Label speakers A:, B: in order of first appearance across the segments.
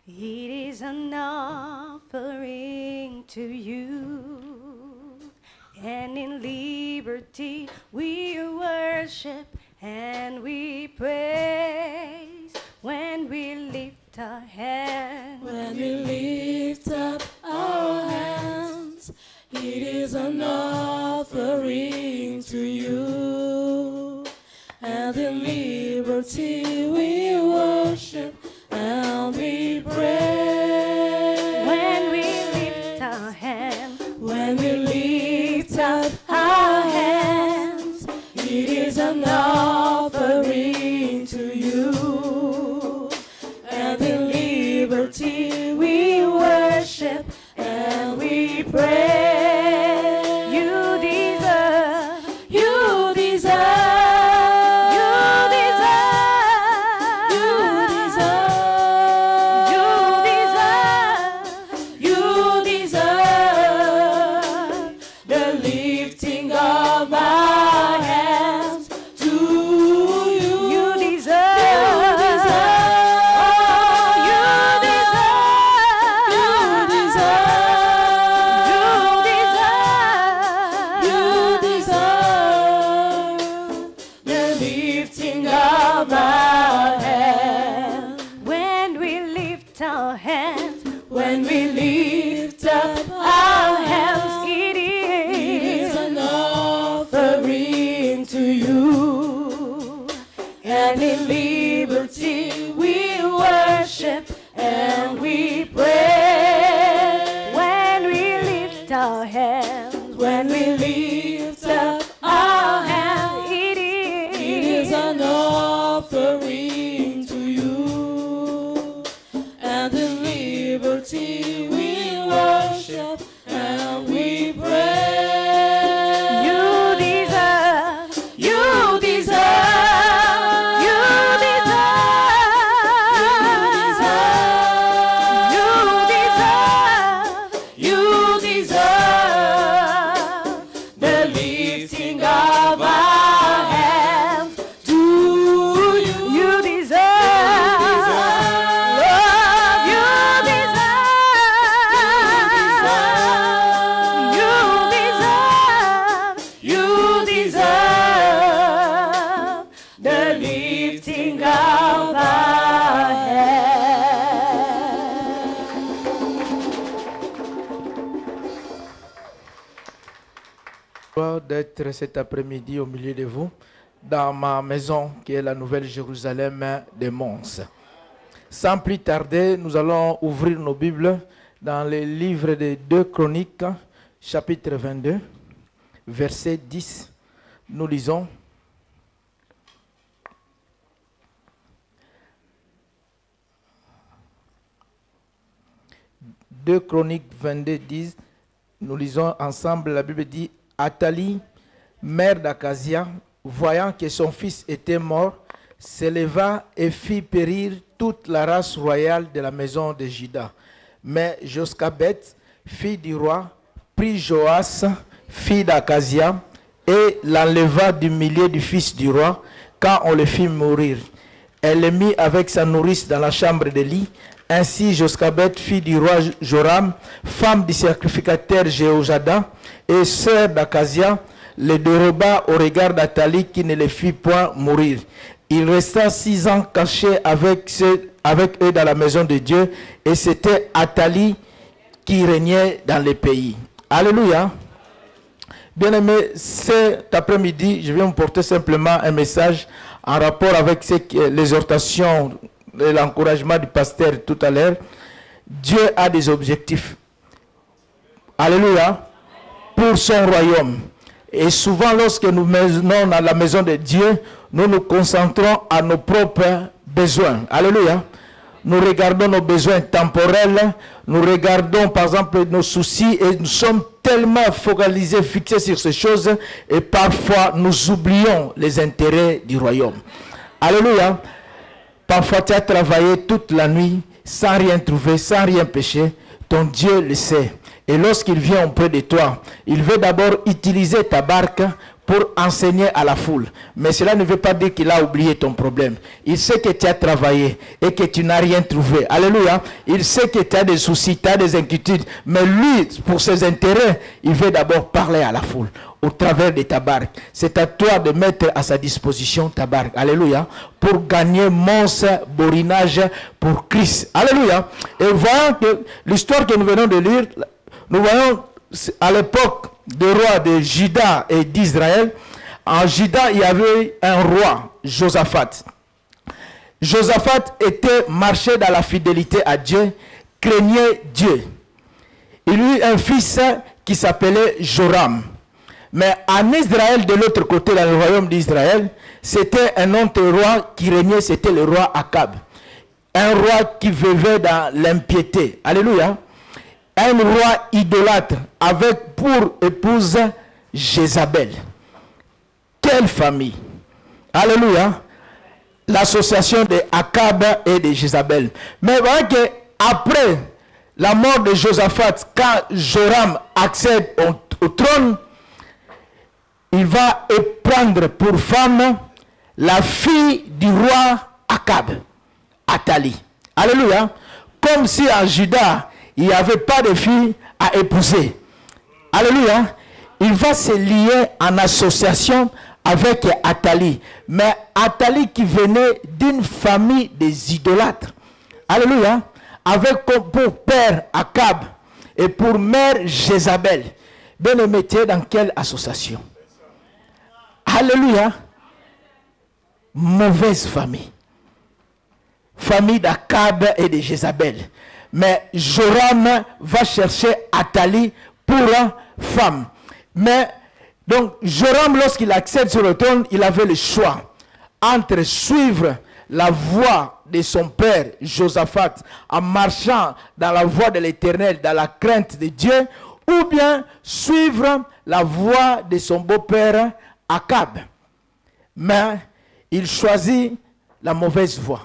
A: It is an offering to you, and in liberty we worship and we praise when we lift our hands.
B: When we lift up our hands, it is an offering to you, and in liberty we worship and we pray.
A: When we lift our hands,
B: when we lift up our hands, it is an offering to you, and in liberty we worship and we pray.
A: you deserve,
B: You deserve. When we lift up our hands, it is an offering to you, and in liberty we worship and we pray.
A: when we lift our hands,
B: When we lift up our hands,
A: it
B: it is an offering to you, and in liberty we worship and we pray.
A: You deserve,
B: You deserve.
A: you deserve,
B: You deserve the lifting of our hands to you.
A: you deserve,
B: You
A: you
B: deserve the lifting of our hands.
C: Joie d'être cet après-midi au milieu de vous dans ma maison qui est la Nouvelle Jérusalem de Mons. Sans plus tarder, nous allons ouvrir nos Bibles dans le livre des 2 Chroniques, chapitre 22, verset 10. Nous lisons: « 2 Chroniques 22, 10. Nous lisons ensemble, la Bible dit: Athalie, mère d'Akazia, voyant que son fils était mort, s'éleva et fit périr toute la race royale de la maison de Juda. Mais Joscabet, fille du roi, prit Joas, fille d'Akazia, et l'enleva du milieu du fils du roi, quand on le fit mourir. Elle le mit avec sa nourrice dans la chambre de lit. Ainsi Joscabet, fille du roi Joram, femme du sacrificateur Jéhojada et sœur d'Akazia, le déroba au regard d'Athalie qui ne le fit point mourir. Il resta 6 ans caché avec eux dans la maison de Dieu, et c'était Athalie qui régnait dans le pays. Alléluia. Bien-aimés, cet après-midi, je viens vous porter simplement un message en rapport avec l'exhortation et l'encouragement du pasteur tout à l'heure. Dieu a des objectifs. Alléluia. Pour son royaume. Et souvent, lorsque nous menons dans la maison de Dieu, nous nous concentrons à nos propres besoins. Alléluia. Nous regardons nos besoins temporels, nous regardons par exemple nos soucis et nous sommes tellement focalisés, fixés sur ces choses et parfois nous oublions les intérêts du royaume. Alléluia. Parfois tu as travaillé toute la nuit sans rien trouver, sans rien pécher. Ton Dieu le sait. Et lorsqu'il vient auprès de toi, il veut d'abord utiliser ta barque pour enseigner à la foule. Mais cela ne veut pas dire qu'il a oublié ton problème. Il sait que tu as travaillé et que tu n'as rien trouvé. Alléluia. Il sait que tu as des soucis, tu as des inquiétudes. Mais lui, pour ses intérêts, il veut d'abord parler à la foule au travers de ta barque. C'est à toi de mettre à sa disposition ta barque. Alléluia. Pour gagner Mons Borinage pour Christ. Alléluia. Et voyons que l'histoire que nous venons de lire, nous voyons à l'époque des rois de Juda et d'Israël. En Juda, il y avait un roi, Josaphat. Josaphat était marché dans la fidélité à Dieu, craignait Dieu. Il eut un fils qui s'appelait Joram. Mais en Israël, de l'autre côté, dans le royaume d'Israël, c'était un autre roi qui régnait, c'était le roi Akab. Un roi qui vivait dans l'impiété. Alléluia. Un roi idolâtre avec pour épouse Jézabel. Quelle famille! Alléluia! L'association de Akab et de Jézabel. Mais voilà que après la mort de Josaphat, quand Joram accède au trône, il va prendre pour femme la fille du roi Akab, Athalie. Alléluia! Comme si en Juda, il n'y avait pas de fille à épouser. Alléluia. Il va se lier en association avec Athalie. Mais Athalie qui venait d'une famille des idolâtres. Alléluia. Avec pour père Akab et pour mère Jézabel. Bien aimé, dans quelle association? Alléluia. Mauvaise famille. Famille d'Akab et de Jézabel. Mais Joram va chercher Athalie pour femme. Mais donc Joram, lorsqu'il accède sur le trône, il avait le choix entre suivre la voie de son père Josaphat en marchant dans la voie de l'Éternel, dans la crainte de Dieu, ou bien suivre la voie de son beau-père Akab. Mais il choisit la mauvaise voie.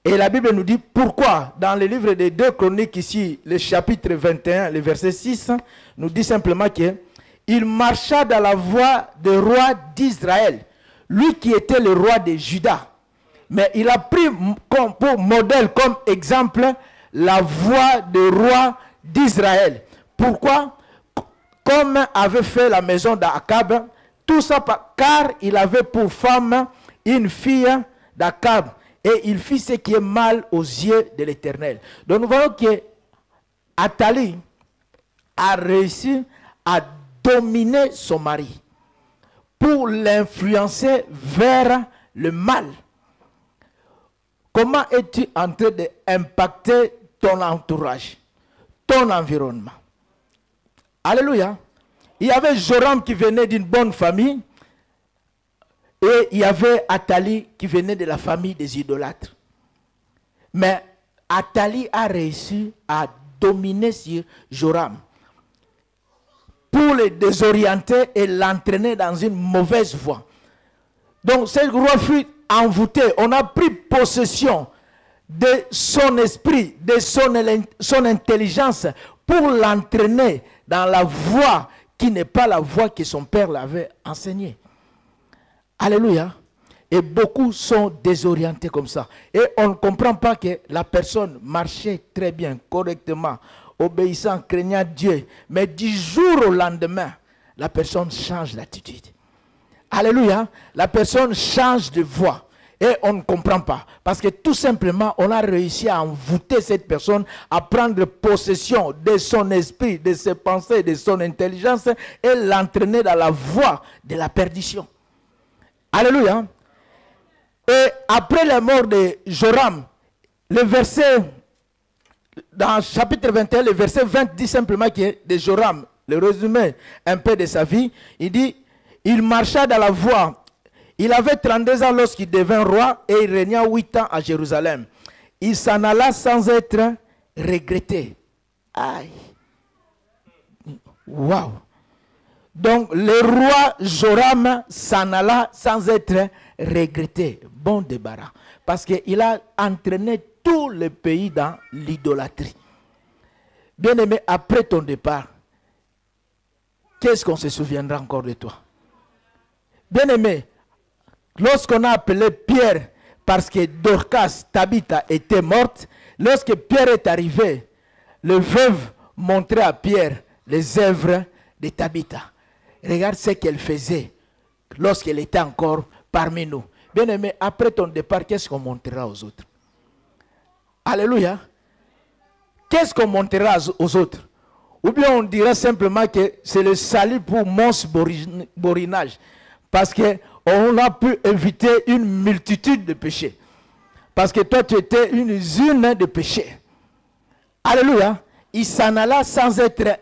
C: Et la Bible nous dit pourquoi. Dans le livre des 2 Chroniques ici, le chapitre 21, le verset 6, nous dit simplement qu'il marcha dans la voie du roi d'Israël, lui qui était le roi de Juda. Mais il a pris pour modèle, comme exemple, la voie du roi d'Israël. Pourquoi? Comme avait fait la maison d'Akab, tout ça car il avait pour femme une fille d'Akab. Et il fit ce qui est mal aux yeux de l'Éternel. Donc nous voyons que Athalie a réussi à dominer son mari pour l'influencer vers le mal. Comment es-tu en train d'impacter ton entourage, ton environnement? Alléluia. Il y avait Joram qui venait d'une bonne famille. Et il y avait Athalie qui venait de la famille des idolâtres. Mais Athalie a réussi à dominer sur Joram pour le désorienter et l'entraîner dans une mauvaise voie. Donc ce roi fut envoûté. On a pris possession de son esprit, de son intelligence pour l'entraîner dans la voie qui n'est pas la voie que son père l'avait enseignée. Alléluia. Et beaucoup sont désorientés comme ça. Et on ne comprend pas que la personne marchait très bien, correctement, obéissant, craignant Dieu. Mais du jour au lendemain, la personne change d'attitude. Alléluia. La personne change de voie. Et on ne comprend pas. Parce que tout simplement, on a réussi à envoûter cette personne, à prendre possession de son esprit, de ses pensées, de son intelligence et l'entraîner dans la voie de la perdition. Alléluia. Et après la mort de Joram, le verset, dans le chapitre 21, le verset 20 dit simplement que de Joram, le résumé un peu de sa vie, il dit, il marcha dans la voie. Il avait 32 ans lorsqu'il devint roi et il régna 8 ans à Jérusalem. Il s'en alla sans être regretté. Aïe. Waouh. Donc le roi Joram s'en alla sans être regretté. Bon débarras. Parce qu'il a entraîné tout le pays dans l'idolâtrie. Bien-aimé, après ton départ, qu'est-ce qu'on se souviendra encore de toi? Bien-aimé, lorsqu'on a appelé Pierre, parce que Dorcas, Tabitha, était morte, lorsque Pierre est arrivé, le veuve montrait à Pierre les œuvres de Tabitha. Regarde ce qu'elle faisait lorsqu'elle était encore parmi nous. Bien-aimé, après ton départ, qu'est-ce qu'on montrera aux autres? Alléluia. Qu'est-ce qu'on montrera aux autres? Ou bien on dira simplement que c'est le salut pour monstre borinage. Parce qu'on a pu éviter une multitude de péchés. Parce que toi, tu étais une usine de péchés. Alléluia. Il s'en alla sans être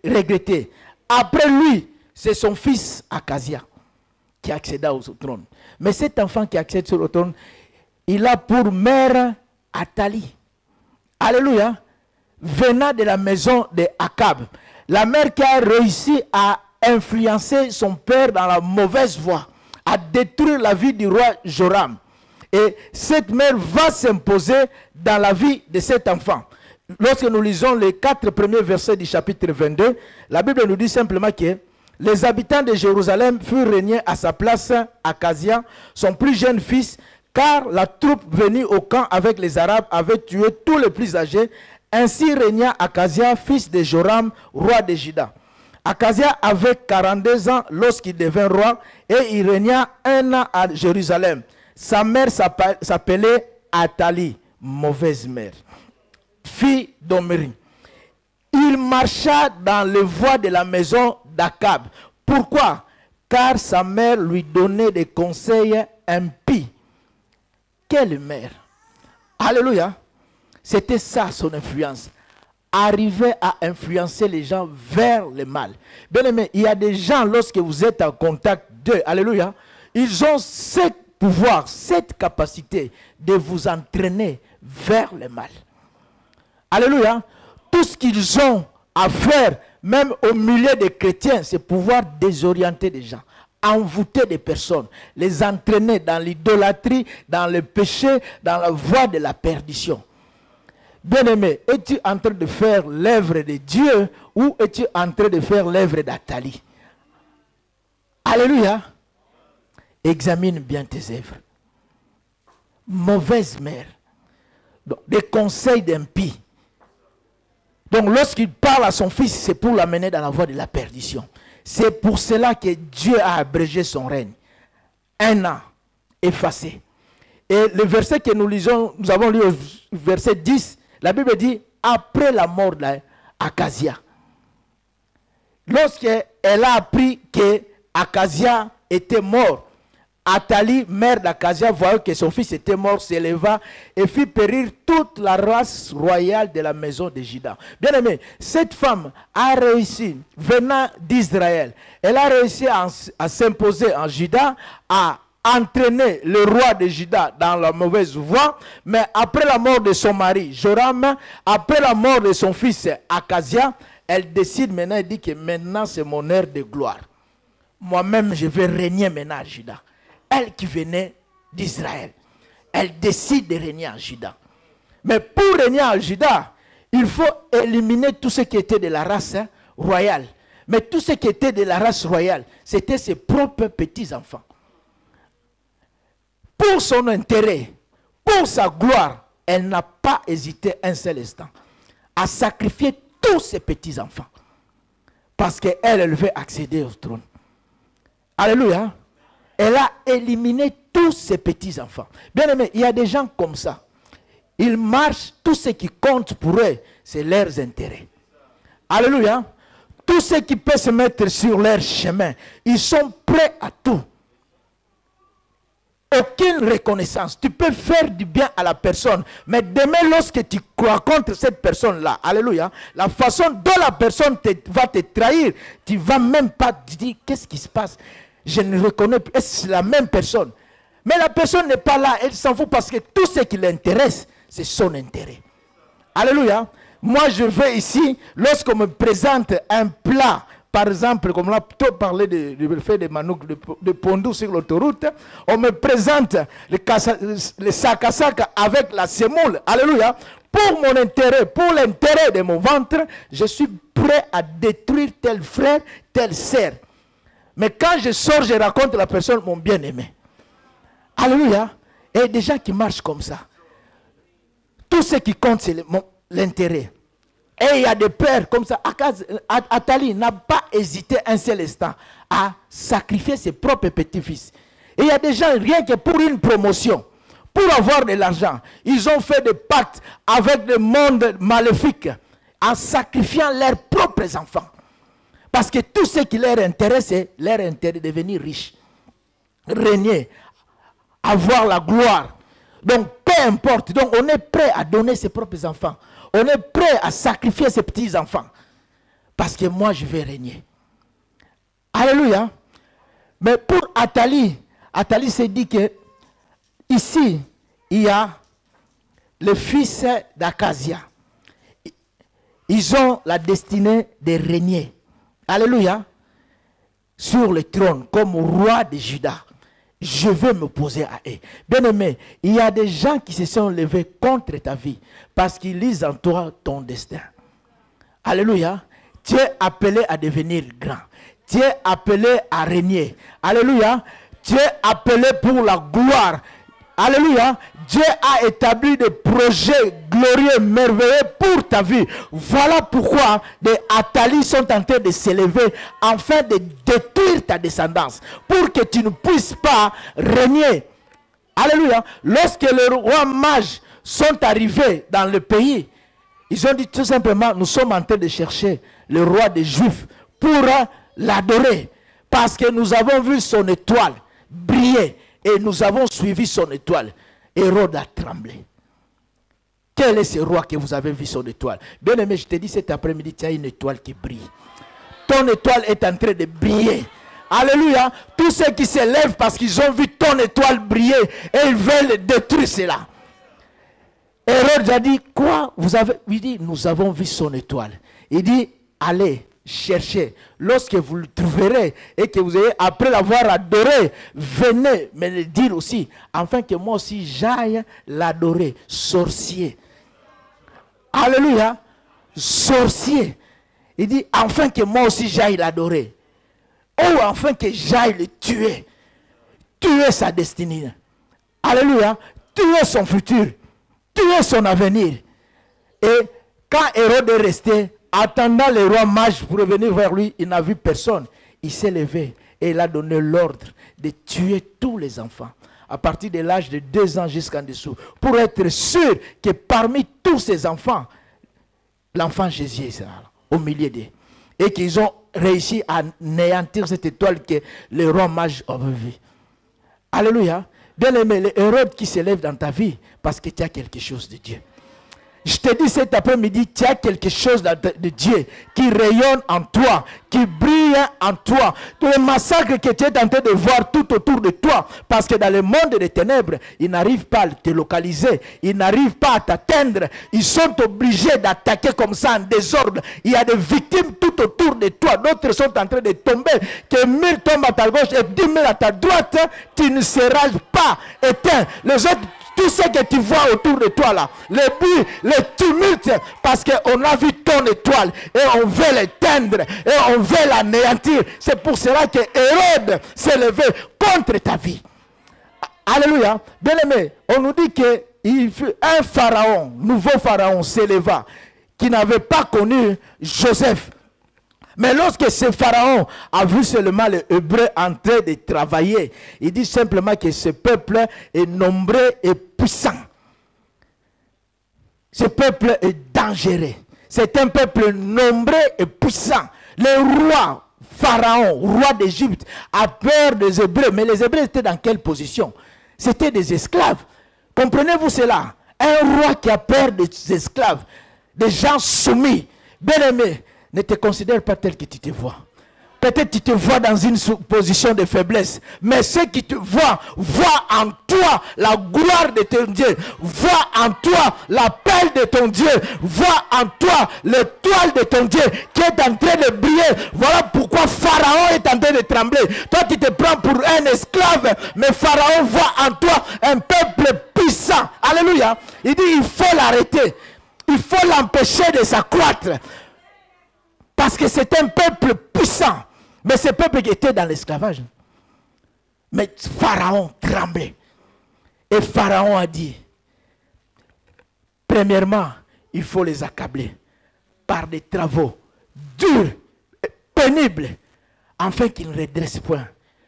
C: regretté. Après lui, c'est son fils Akazia qui accéda au trône. Mais cet enfant qui accède sur le trône, il a pour mère Athalie. Alléluia. Venant de la maison de Akab. La mère qui a réussi à influencer son père dans la mauvaise voie, à détruire la vie du roi Joram. Et cette mère va s'imposer dans la vie de cet enfant. Lorsque nous lisons les 4 premiers versets du chapitre 22, la Bible nous dit simplement que les habitants de Jérusalem furent régnés à sa place Akazia, son plus jeune fils, car la troupe venue au camp avec les Arabes avait tué tous les plus âgés. Ainsi régna Akazia, fils de Joram, roi de Juda. Akazia avait 42 ans lorsqu'il devint roi et il régna 1 an à Jérusalem. Sa mère s'appelait Athalie, mauvaise mère, fille d'Omri. Il marcha dans les voies de la maison d'Akab. Pourquoi? Car sa mère lui donnait des conseils impies. Quelle mère! Alléluia! C'était ça son influence. Arriver à influencer les gens vers le mal. Bien aimé, il y a des gens, lorsque vous êtes en contact d'eux, alléluia, ils ont ce pouvoir, cette capacité de vous entraîner vers le mal. Alléluia. Tout ce qu'ils ont à faire, même au milieu des chrétiens, c'est pouvoir désorienter des gens, envoûter des personnes, les entraîner dans l'idolâtrie, dans le péché, dans la voie de la perdition. Bien-aimé, es-tu en train de faire l'œuvre de Dieu ou es-tu en train de faire l'œuvre d'Athalie? Alléluia. Examine bien tes œuvres. Mauvaise mère. Donc, des conseils d'impie. Donc lorsqu'il parle à son fils, c'est pour l'amener dans la voie de la perdition. C'est pour cela que Dieu a abrégé son règne. 1 an effacé. Et le verset que nous lisons, nous avons lu au verset 10, la Bible dit, après la mort d'Akazia. Lorsqu'elle a appris que Akazia était mort, Athalie, mère d'Akazia, voyant que son fils était mort, s'éleva et fit périr toute la race royale de la maison de Juda. Bien aimé, cette femme a réussi, venant d'Israël, elle a réussi à s'imposer en Juda, à entraîner le roi de Juda dans la mauvaise voie, mais après la mort de son mari, Joram, après la mort de son fils Akazia, elle décide maintenant, elle dit que maintenant c'est mon heure de gloire. Moi-même, je vais régner maintenant à Juda. Elle qui venait d'Israël, elle décide de régner en Juda. Mais pour régner en Juda, il faut éliminer tout ce qui était de la race royale. Mais tout ce qui était de la race royale, c'était ses propres petits-enfants. Pour son intérêt, pour sa gloire, elle n'a pas hésité un seul instant à sacrifier tous ses petits-enfants. Parce qu'elle veut accéder au trône. Alléluia. Elle a éliminé tous ses petits-enfants. Bien aimé, il y a des gens comme ça. Ils marchent, tout ce qui compte pour eux, c'est leurs intérêts. Alléluia. Tout ce qui peut se mettre sur leur chemin, ils sont prêts à tout. Aucune reconnaissance. Tu peux faire du bien à la personne, mais demain lorsque tu rencontres cette personne-là, alléluia, la façon dont la personne va te trahir, tu ne vas même pas te dire, qu'est-ce qui se passe? Je ne reconnais plus, est-ce que c'est la même personne? Mais la personne n'est pas là, elle s'en fout parce que tout ce qui l'intéresse, c'est son intérêt. Alléluia. Moi, je vais ici, lorsqu'on me présente un plat, par exemple, comme on a plutôt parlé du fait des manouks de pondou sur l'autoroute, on me présente le sac à sac avec la semoule. Alléluia. Pour mon intérêt, pour l'intérêt de mon ventre, je suis prêt à détruire tel frère, telle sœur. Mais quand je sors, je raconte la personne, mon bien-aimé. Alléluia. Et des gens qui marchent comme ça. Tout ce qui compte, c'est l'intérêt. Et il y a des pères comme ça. Atali n'a pas hésité un seul instant à sacrifier ses propres petits-fils. Et il y a des gens, rien que pour une promotion, pour avoir de l'argent, ils ont fait des pactes avec le monde maléfique en sacrifiant leurs propres enfants. Parce que tout ce qui leur intéresse, c'est leur intérêt de devenir riche, régner, avoir la gloire. Donc, peu importe. Donc, on est prêt à donner ses propres enfants. On est prêt à sacrifier ses petits-enfants. Parce que moi, je vais régner. Alléluia. Mais pour Atali, Atali s'est dit que ici, il y a les fils d'Akazia. Ils ont la destinée de régner. Alléluia. Sur le trône, comme roi de Juda. Je vais m'opposer à eux. Bien-aimé, il y a des gens qui se sont levés contre ta vie parce qu'ils lisent en toi ton destin. Alléluia. Tu es appelé à devenir grand. Tu es appelé à régner. Alléluia. Tu es appelé pour la gloire. Alléluia. Dieu a établi des projets glorieux, merveilleux pour ta vie. Voilà pourquoi des Athalie sont en train de s'élever afin de détruire ta descendance. Pour que tu ne puisses pas régner. Alléluia. Lorsque les rois mages sont arrivés dans le pays, ils ont dit tout simplement, nous sommes en train de chercher le roi des Juifs pour l'adorer. Parce que nous avons vu son étoile briller et nous avons suivi son étoile. Hérode a tremblé. Quel est ce roi que vous avez vu son étoile? Bien aimé, je te dis cet après-midi, tu as une étoile qui brille. Ton étoile est en train de briller. Alléluia. Tous ceux qui se lèvent parce qu'ils ont vu ton étoile briller et ils veulent détruire cela. Hérode a dit, quoi? Vous avez... Il dit, nous avons vu son étoile. Il dit, allez chercher. Lorsque vous le trouverez et que vous ayez, après l'avoir adoré, venez me le dire aussi, afin que moi aussi j'aille l'adorer. Sorcier. Alléluia. Sorcier. Il dit, afin que moi aussi j'aille l'adorer. Ou afin que j'aille le tuer. Tuer sa destinée. Alléluia. Tuer son futur. Tuer son avenir. Et quand Hérode est resté, attendant les rois mages pour revenir vers lui, il n'a vu personne. Il s'est levé et il a donné l'ordre de tuer tous les enfants. À partir de l'âge de 2 ans jusqu'en dessous. Pour être sûr que parmi tous ces enfants, l'enfant Jésus est là, au milieu d'eux. Et qu'ils ont réussi à anéantir cette étoile que les rois mages ont vue. Alléluia. Bien aimé, les Hérode qui s'élèvent dans ta vie parce que tu as quelque chose de Dieu. Je te dis cet après-midi, tu as quelque chose de Dieu qui rayonne en toi, qui brille en toi. Tous les massacres que tu es en train de voir tout autour de toi, parce que dans le monde des ténèbres, ils n'arrivent pas à te localiser, ils n'arrivent pas à t'atteindre, ils sont obligés d'attaquer comme ça en désordre. Il y a des victimes tout autour de toi, d'autres sont en train de tomber, que 1000 tombent à ta gauche et 10 000 à ta droite, tu ne seras pas éteint. Les autres, tout ce que tu vois autour de toi là, les bruits, les tumultes, parce qu'on a vu ton étoile et on veut l'éteindre et on veut l'anéantir. C'est pour cela que Hérode s'est levé contre ta vie. Alléluia. Bien aimé, on nous dit qu'il fut un pharaon, nouveau pharaon s'éleva, qui n'avait pas connu Joseph. Mais lorsque ce pharaon a vu seulement les Hébreux en train de travailler, il dit simplement que ce peuple est nombreux et puissant. Ce peuple est dangereux. C'est un peuple nombreux et puissant. Le roi pharaon, roi d'Égypte, a peur des Hébreux. Mais les Hébreux étaient dans quelle position? C'était des esclaves. Comprenez-vous cela? Un roi qui a peur des esclaves, des gens soumis. Bien aimé, ne te considère pas tel que tu te vois. Peut-être tu te vois dans une position de faiblesse. Mais ceux qui te voient, voient en toi la gloire de ton Dieu. Voient en toi l'appel de ton Dieu. Voient en toi l'étoile de ton Dieu qui est en train de briller. Voilà pourquoi Pharaon est en train de trembler. Toi tu te prends pour un esclave. Mais Pharaon voit en toi un peuple puissant. Alléluia. Il dit il faut l'arrêter. Il faut l'empêcher de s'accroître. Parce que c'est un peuple puissant. Mais ce peuple qui était dans l'esclavage. Mais Pharaon tremblait. Et Pharaon a dit, premièrement, il faut les accabler par des travaux durs, pénibles, afin qu'ils ne redressent point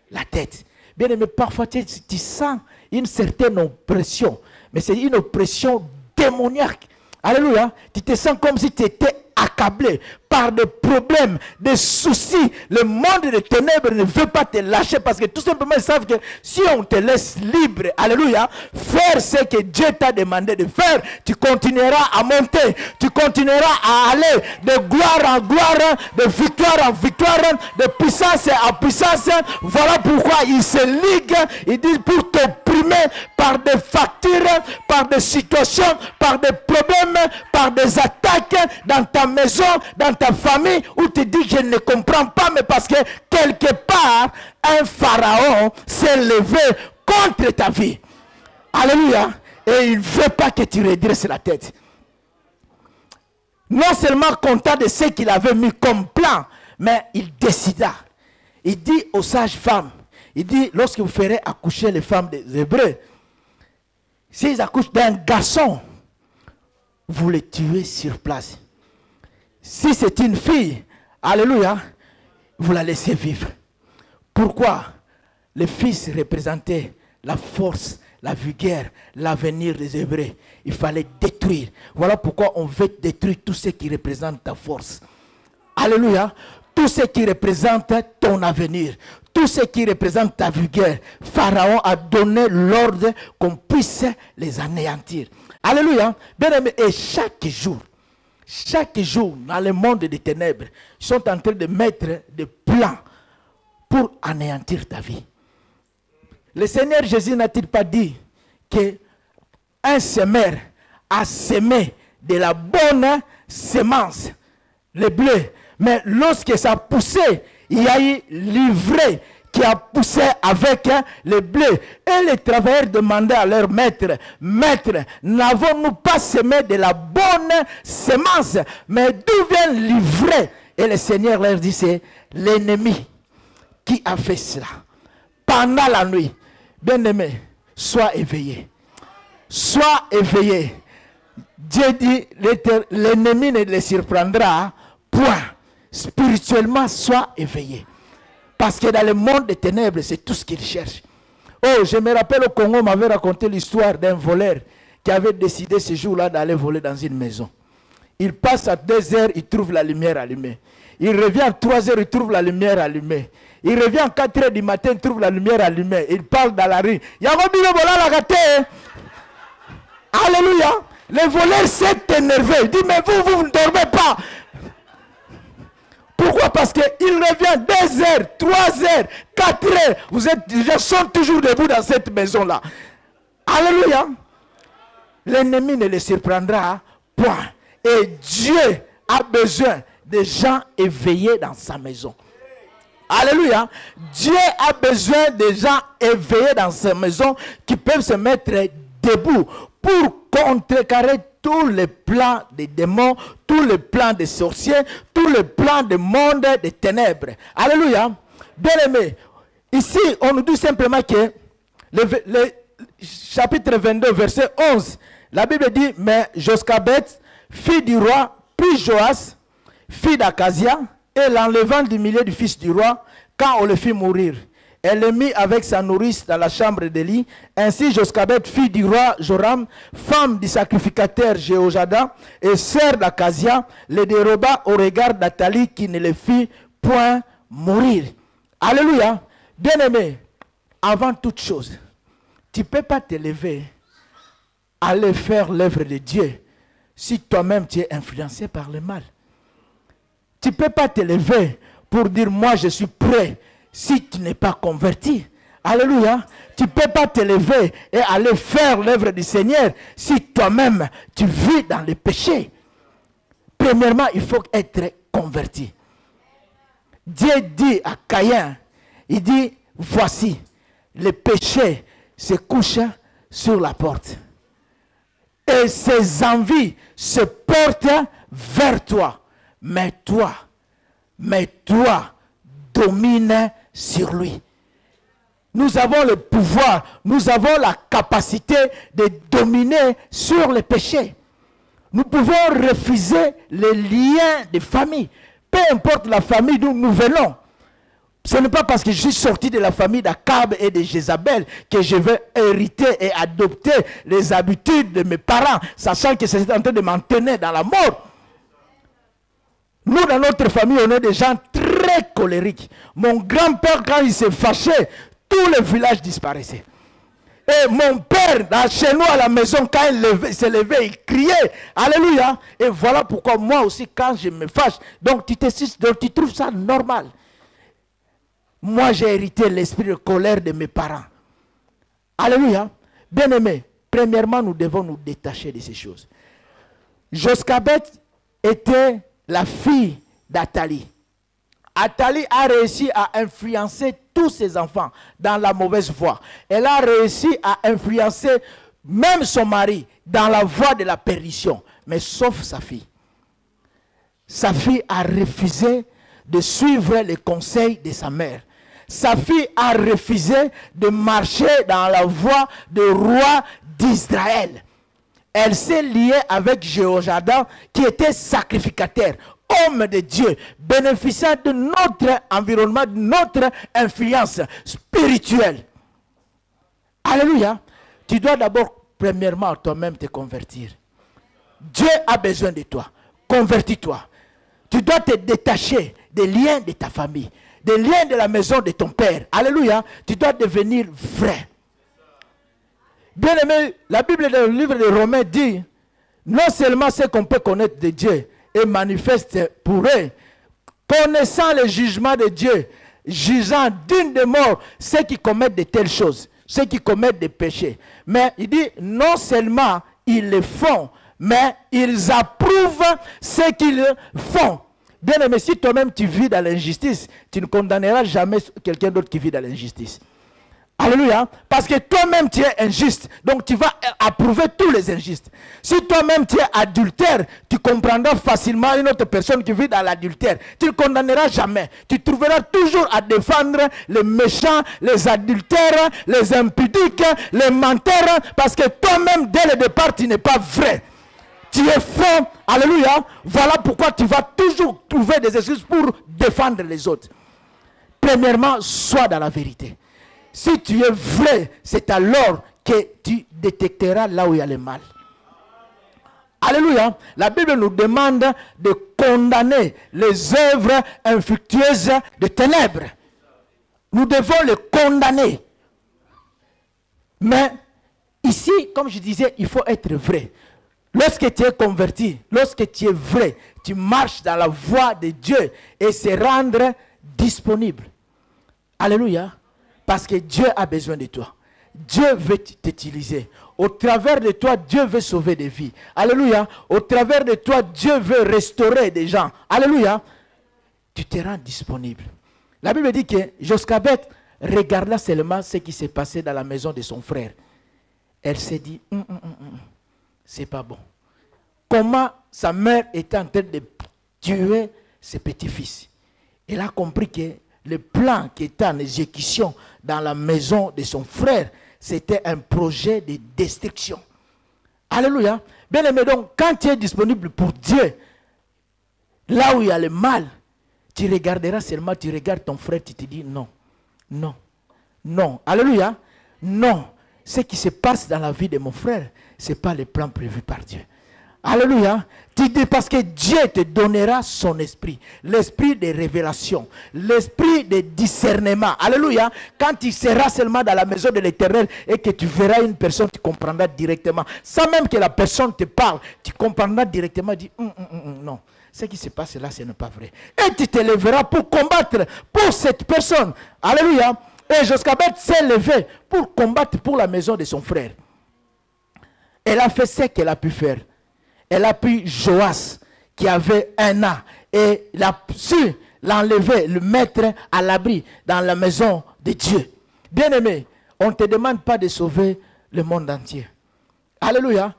C: la tête. Bien aimé, parfois tu sens une certaine oppression, mais c'est une oppression démoniaque. Alléluia. Tu te sens comme si tu étais accablé par des problèmes, des soucis. Le monde des ténèbres ne veut pas te lâcher parce que tout simplement ils savent que si on te laisse libre, alléluia, faire ce que Dieu t'a demandé de faire, tu continueras à monter, tu continueras à aller de gloire en gloire, de victoire en victoire, de puissance en puissance. Voilà pourquoi ils se liguent, ils disent pour t'opprimer par des factures, par des situations, par des problèmes, par des attaques dans ta maison, dans ta famille, où tu dis je ne comprends pas, mais parce que quelque part un pharaon s'est levé contre ta vie. Alléluia. Et il ne veut pas que tu redresses la tête. Non seulement content de ce qu'il avait mis comme plan, mais il décida. Il dit aux sages-femmes, il dit lorsque vous ferez accoucher les femmes des Hébreux, s'ils accouchent d'un garçon, vous les tuez sur place. Si c'est une fille, alléluia, vous la laissez vivre. Pourquoi? Le fils représentait la force, la vigueur, l'avenir des Hébreux. Il fallait détruire. Voilà pourquoi on veut détruire tout ce qui représente ta force. Alléluia. Tout ce qui représente ton avenir. Tout ce qui représente ta vigueur. Pharaon a donné l'ordre qu'on puisse les anéantir. Alléluia. Bien aimé, et chaque jour, dans le monde des ténèbres, ils sont en train de mettre des plans pour anéantir ta vie. Le Seigneur Jésus n'a-t-il pas dit qu'un semeur a semé de la bonne semence, le blé, mais lorsque ça a poussé, il y a eu l'ivraie qui a poussé avec le blé. Et les travailleurs demandaient à leur maître, maître, n'avons-nous pas semé de la bonne semence, mais d'où vient l'ivraie? Et le Seigneur leur dit, c'est l'ennemi qui a fait cela. Pendant la nuit, bien-aimé, sois éveillé. Sois éveillé. Dieu dit, l'ennemi ne le surprendra point. Spirituellement, sois éveillé. Parce que dans le monde des ténèbres, c'est tout ce qu'il cherche. Oh, je me rappelle au Congo, on m'avait raconté l'histoire d'un voleur qui avait décidé ce jour-là d'aller voler dans une maison. Il passe à 2 heures, il trouve la lumière allumée. Il revient à 3 heures, il trouve la lumière allumée. Il revient à 4 heures du matin, il trouve la lumière allumée. Il parle dans la rue. Alléluia. Le voleur s'est énervé. Il dit, mais vous ne dormez pas. Pourquoi? Parce qu'il revient 2 heures, 3 heures, 4 heures. Vous êtes déjà toujours debout dans cette maison-là. Alléluia. L'ennemi ne le surprendra point. Et Dieu a besoin de gens éveillés dans sa maison. Alléluia. Dieu a besoin de gens éveillés dans sa maison qui peuvent se mettre debout pour contrecarrer tous les plans des démons, tous les plans des sorciers, tous les plans du monde des ténèbres. Alléluia. Bien aimé, ici on nous dit simplement que le chapitre 22, verset 11, la Bible dit, mais Joschabet, fille du roi, puis Joas, fille d'Akazia, et l'enlevant du milieu du fils du roi, quand on le fit mourir. Elle le mit avec sa nourrice dans la chambre d'Élie. Ainsi Joschabet, fille du roi Joram, femme du sacrificateur Jéhojada et sœur d'Akazia, le déroba au regard d'Athalie qui ne le fit point mourir. Alléluia. Bien-aimé, avant toute chose, tu ne peux pas te lever, aller faire l'œuvre de Dieu si toi-même tu es influencé par le mal. Tu ne peux pas te lever pour dire moi je suis prêt si tu n'es pas converti. Alléluia. Tu ne peux pas te lever et aller faire l'œuvre du Seigneur si toi-même tu vis dans le péché. Premièrement, il faut être converti. Dieu dit à Caïn, il dit, voici, le péché se couche sur la porte. Et ses envies se portent vers toi. Mais toi, domine sur lui. Nous avons le pouvoir, nous avons la capacité de dominer sur le péché. Nous pouvons refuser les liens de famille. Peu importe la famille d'où nous venons. Ce n'est pas parce que je suis sorti de la famille d'Akab et de Jézabel que je vais hériter et adopter les habitudes de mes parents, sachant que c'est en train de m'entraîner dans la mort. Nous, dans notre famille, on est des gens très colériques. Mon grand-père, quand il s'est fâché, tout le village disparaissait. Et mon père, chez nous à la maison, quand il s'est levé, il criait. Alléluia. Et voilà pourquoi moi aussi, quand je me fâche, donc tu trouves ça normal. Moi, j'ai hérité l'esprit de colère de mes parents. Alléluia. Bien-aimés, premièrement, nous devons nous détacher de ces choses. Joschabed était la fille d'Athalie. Athalie a réussi à influencer tous ses enfants dans la mauvaise voie. Elle a réussi à influencer même son mari dans la voie de la perdition, mais sauf sa fille. Sa fille a refusé de suivre les conseils de sa mère. Sa fille a refusé de marcher dans la voie du roi d'Israël. Elle s'est liée avec Jéhoiada qui était sacrificateur, homme de Dieu, bénéficiant de notre environnement, de notre influence spirituelle. Alléluia. Tu dois d'abord, premièrement, toi-même te convertir. Dieu a besoin de toi. Convertis-toi. Tu dois te détacher des liens de ta famille, des liens de la maison de ton père. Alléluia. Tu dois devenir vrai. Bien aimé, la Bible dans le livre de Romains dit, non seulement ce qu'on peut connaître de Dieu et manifeste pour eux, connaissant le jugement de Dieu, jugeant digne de mort ceux qui commettent de telles choses, ceux qui commettent des péchés. Mais il dit, non seulement ils le font, mais ils approuvent ce qu'ils font. Bien aimé, si toi-même tu vis dans l'injustice, tu ne condamneras jamais quelqu'un d'autre qui vit dans l'injustice. Alléluia. Parce que toi-même tu es injuste. Donc tu vas approuver tous les injustes. Si toi-même tu es adultère, tu comprendras facilement une autre personne qui vit dans l'adultère. Tu ne condamneras jamais. Tu trouveras toujours à défendre les méchants, les adultères, les impudiques, les menteurs. Parce que toi-même dès le départ tu n'es pas vrai. Tu es faux. Alléluia. Voilà pourquoi tu vas toujours trouver des excuses pour défendre les autres. Premièrement, sois dans la vérité. Si tu es vrai, c'est alors que tu détecteras là où il y a le mal. Alléluia. La Bible nous demande de condamner les œuvres infructueuses de ténèbres. Nous devons les condamner. Mais ici, comme je disais, il faut être vrai. Lorsque tu es converti, lorsque tu es vrai, tu marches dans la voie de Dieu et se rendre disponible. Alléluia. Parce que Dieu a besoin de toi. Dieu veut t'utiliser. Au travers de toi, Dieu veut sauver des vies. Alléluia. Au travers de toi, Dieu veut restaurer des gens. Alléluia. Tu te rends disponible. La Bible dit que Joschabed regarda seulement ce qui s'est passé dans la maison de son frère. Elle s'est dit, c'est pas bon. Comment sa mère était en train de tuer ses petits-fils. Elle a compris que le plan qui était en exécution dans la maison de son frère, c'était un projet de destruction. Alléluia. Bien aimé, donc, quand tu es disponible pour Dieu, là où il y a le mal, tu regarderas seulement, tu regardes ton frère, tu te dis non, non, non. Alléluia. Non. Ce qui se passe dans la vie de mon frère, ce n'est pas le plan prévu par Dieu. Alléluia. Tu dis parce que Dieu te donnera son esprit. L'esprit de révélation. L'esprit de discernement. Alléluia. Quand tu seras seulement dans la maison de l'Éternel et que tu verras une personne, tu comprendras directement. Sans même que la personne te parle, tu comprendras directement. Dis, non. Ce qui se passe là, ce n'est pas vrai. Et tu te lèveras pour combattre pour cette personne. Alléluia. Et Joschabed s'est levé pour combattre pour la maison de son frère. Elle a fait ce qu'elle a pu faire. Elle a pris Joas, qui avait 1 an, et elle a su l'enlever, le mettre à l'abri dans la maison de Dieu. Bien-aimé, on ne te demande pas de sauver le monde entier. Alléluia.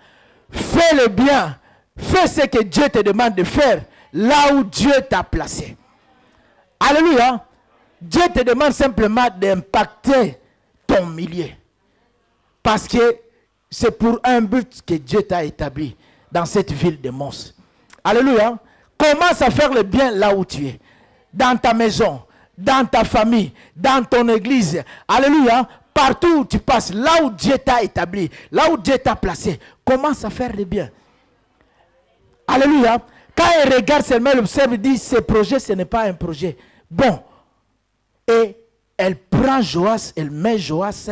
C: Fais le bien. Fais ce que Dieu te demande de faire, là où Dieu t'a placé. Alléluia. Dieu te demande simplement d'impacter ton milieu. Parce que c'est pour un but que Dieu t'a établi dans cette ville de Mons. Alléluia. Commence à faire le bien là où tu es. Dans ta maison, dans ta famille, dans ton église. Alléluia. Partout où tu passes, là où Dieu t'a établi, là où Dieu t'a placé, commence à faire le bien. Alléluia. Quand il regarde seulement, il observe, il dit, ce projet, ce n'est pas un projet bon. Et elle prend Joas, elle met Joas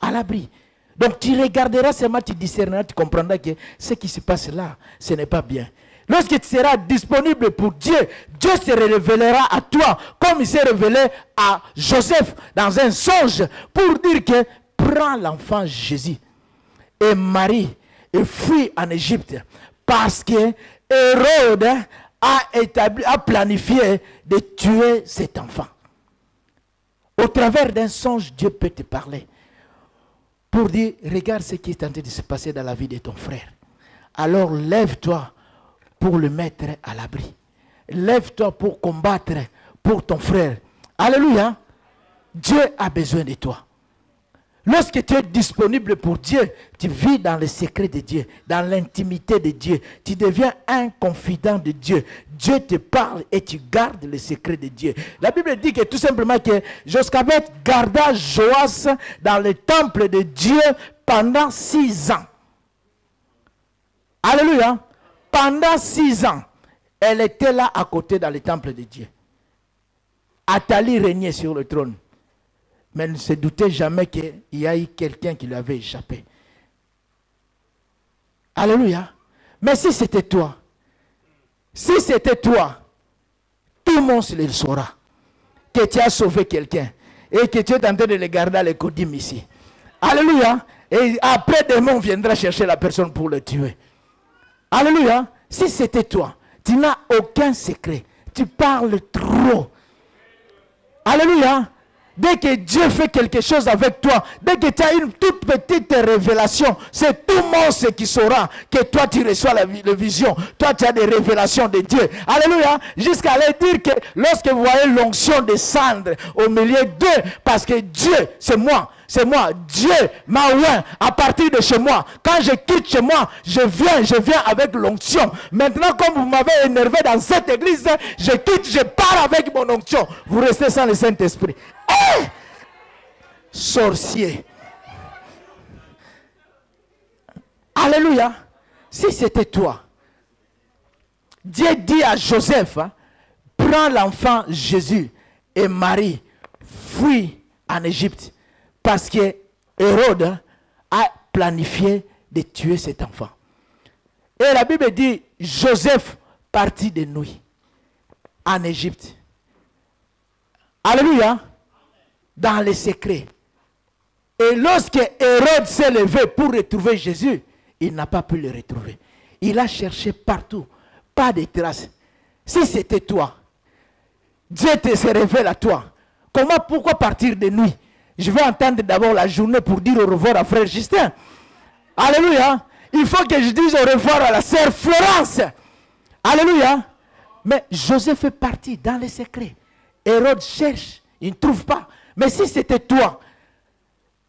C: à l'abri. Donc tu regarderas seulement, tu discerneras, tu comprendras que ce qui se passe là, ce n'est pas bien. Lorsque tu seras disponible pour Dieu, Dieu se révélera à toi comme il s'est révélé à Joseph dans un songe pour dire que prends l'enfant Jésus et Marie et fuis en Égypte parce que Hérode a planifié de tuer cet enfant. Au travers d'un songe, Dieu peut te parler pour dire, regarde ce qui est en train de se passer dans la vie de ton frère. Alors lève-toi pour le mettre à l'abri. Lève-toi pour combattre pour ton frère. Alléluia. Dieu a besoin de toi. Lorsque tu es disponible pour Dieu, tu vis dans le secret de Dieu, dans l'intimité de Dieu. Tu deviens un confident de Dieu. Dieu te parle et tu gardes le secret de Dieu. La Bible dit que tout simplement que Joschabeth garda Joas dans le temple de Dieu pendant 6 ans. Alléluia. Pendant 6 ans, elle était là à côté dans le temple de Dieu. Athalie régnait sur le trône. Mais elle ne se doutait jamais qu'il y a eu quelqu'un qui lui avait échappé. Alléluia. Mais si c'était toi, tout le monde le saura. Que tu as sauvé quelqu'un. Et que tu es en train de le garder à l'écodime ici. Alléluia. Et après, le démon viendra chercher la personne pour le tuer. Alléluia. Si c'était toi, tu n'as aucun secret. Tu parles trop. Alléluia. Dès que Dieu fait quelque chose avec toi, dès que tu as une toute petite révélation, c'est tout le monde qui saura que toi tu reçois la vision. Toi tu as des révélations de Dieu. Alléluia. Jusqu'à aller dire que lorsque vous voyez l'onction descendre au milieu d'eux, parce que Dieu, c'est moi. C'est moi, Dieu m'a oint à partir de chez moi. Quand je quitte chez moi, je viens avec l'onction. Maintenant, comme vous m'avez énervé dans cette église, je quitte, je pars avec mon onction. Vous restez sans le Saint-Esprit. Hey! Sorcier. Alléluia. Si c'était toi, Dieu dit à Joseph, prends l'enfant Jésus et Marie, fuis en Égypte. Parce que Hérode a planifié de tuer cet enfant. Et la Bible dit, Joseph partit de nuit en Égypte. Alléluia. Dans le secret. Et lorsque Hérode s'est levé pour retrouver Jésus, il n'a pas pu le retrouver. Il a cherché partout. Pas de traces. Si c'était toi, Dieu se révèle à toi. Pourquoi partir de nuit? Je vais entendre d'abord la journée pour dire au revoir à frère Justin. Alléluia. Il faut que je dise au revoir à la sœur Florence. Alléluia. Mais Joseph est parti dans les secrets. Hérode cherche, il ne trouve pas. Mais si c'était toi,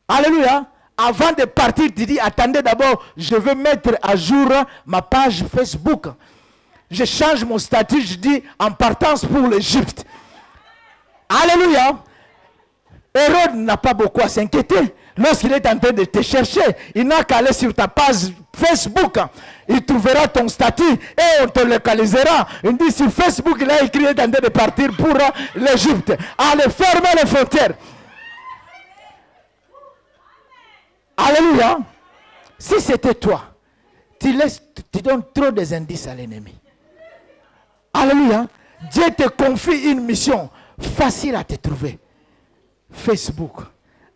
C: alléluia, avant de partir, tu dis, attendez d'abord, je vais mettre à jour ma page Facebook. Je change mon statut, je dis, en partance pour l'Égypte. Alléluia. Hérode n'a pas beaucoup à s'inquiéter. Lorsqu'il est en train de te chercher, il n'a qu'à aller sur ta page Facebook. Il trouvera ton statut et on te localisera. Il dit sur Facebook, il a écrit, il est en train de partir pour l'Égypte. Allez, fermez les frontières. Alléluia. Si c'était toi, tu donnes trop des indices à l'ennemi. Alléluia. Dieu te confie une mission facile à te trouver. Facebook.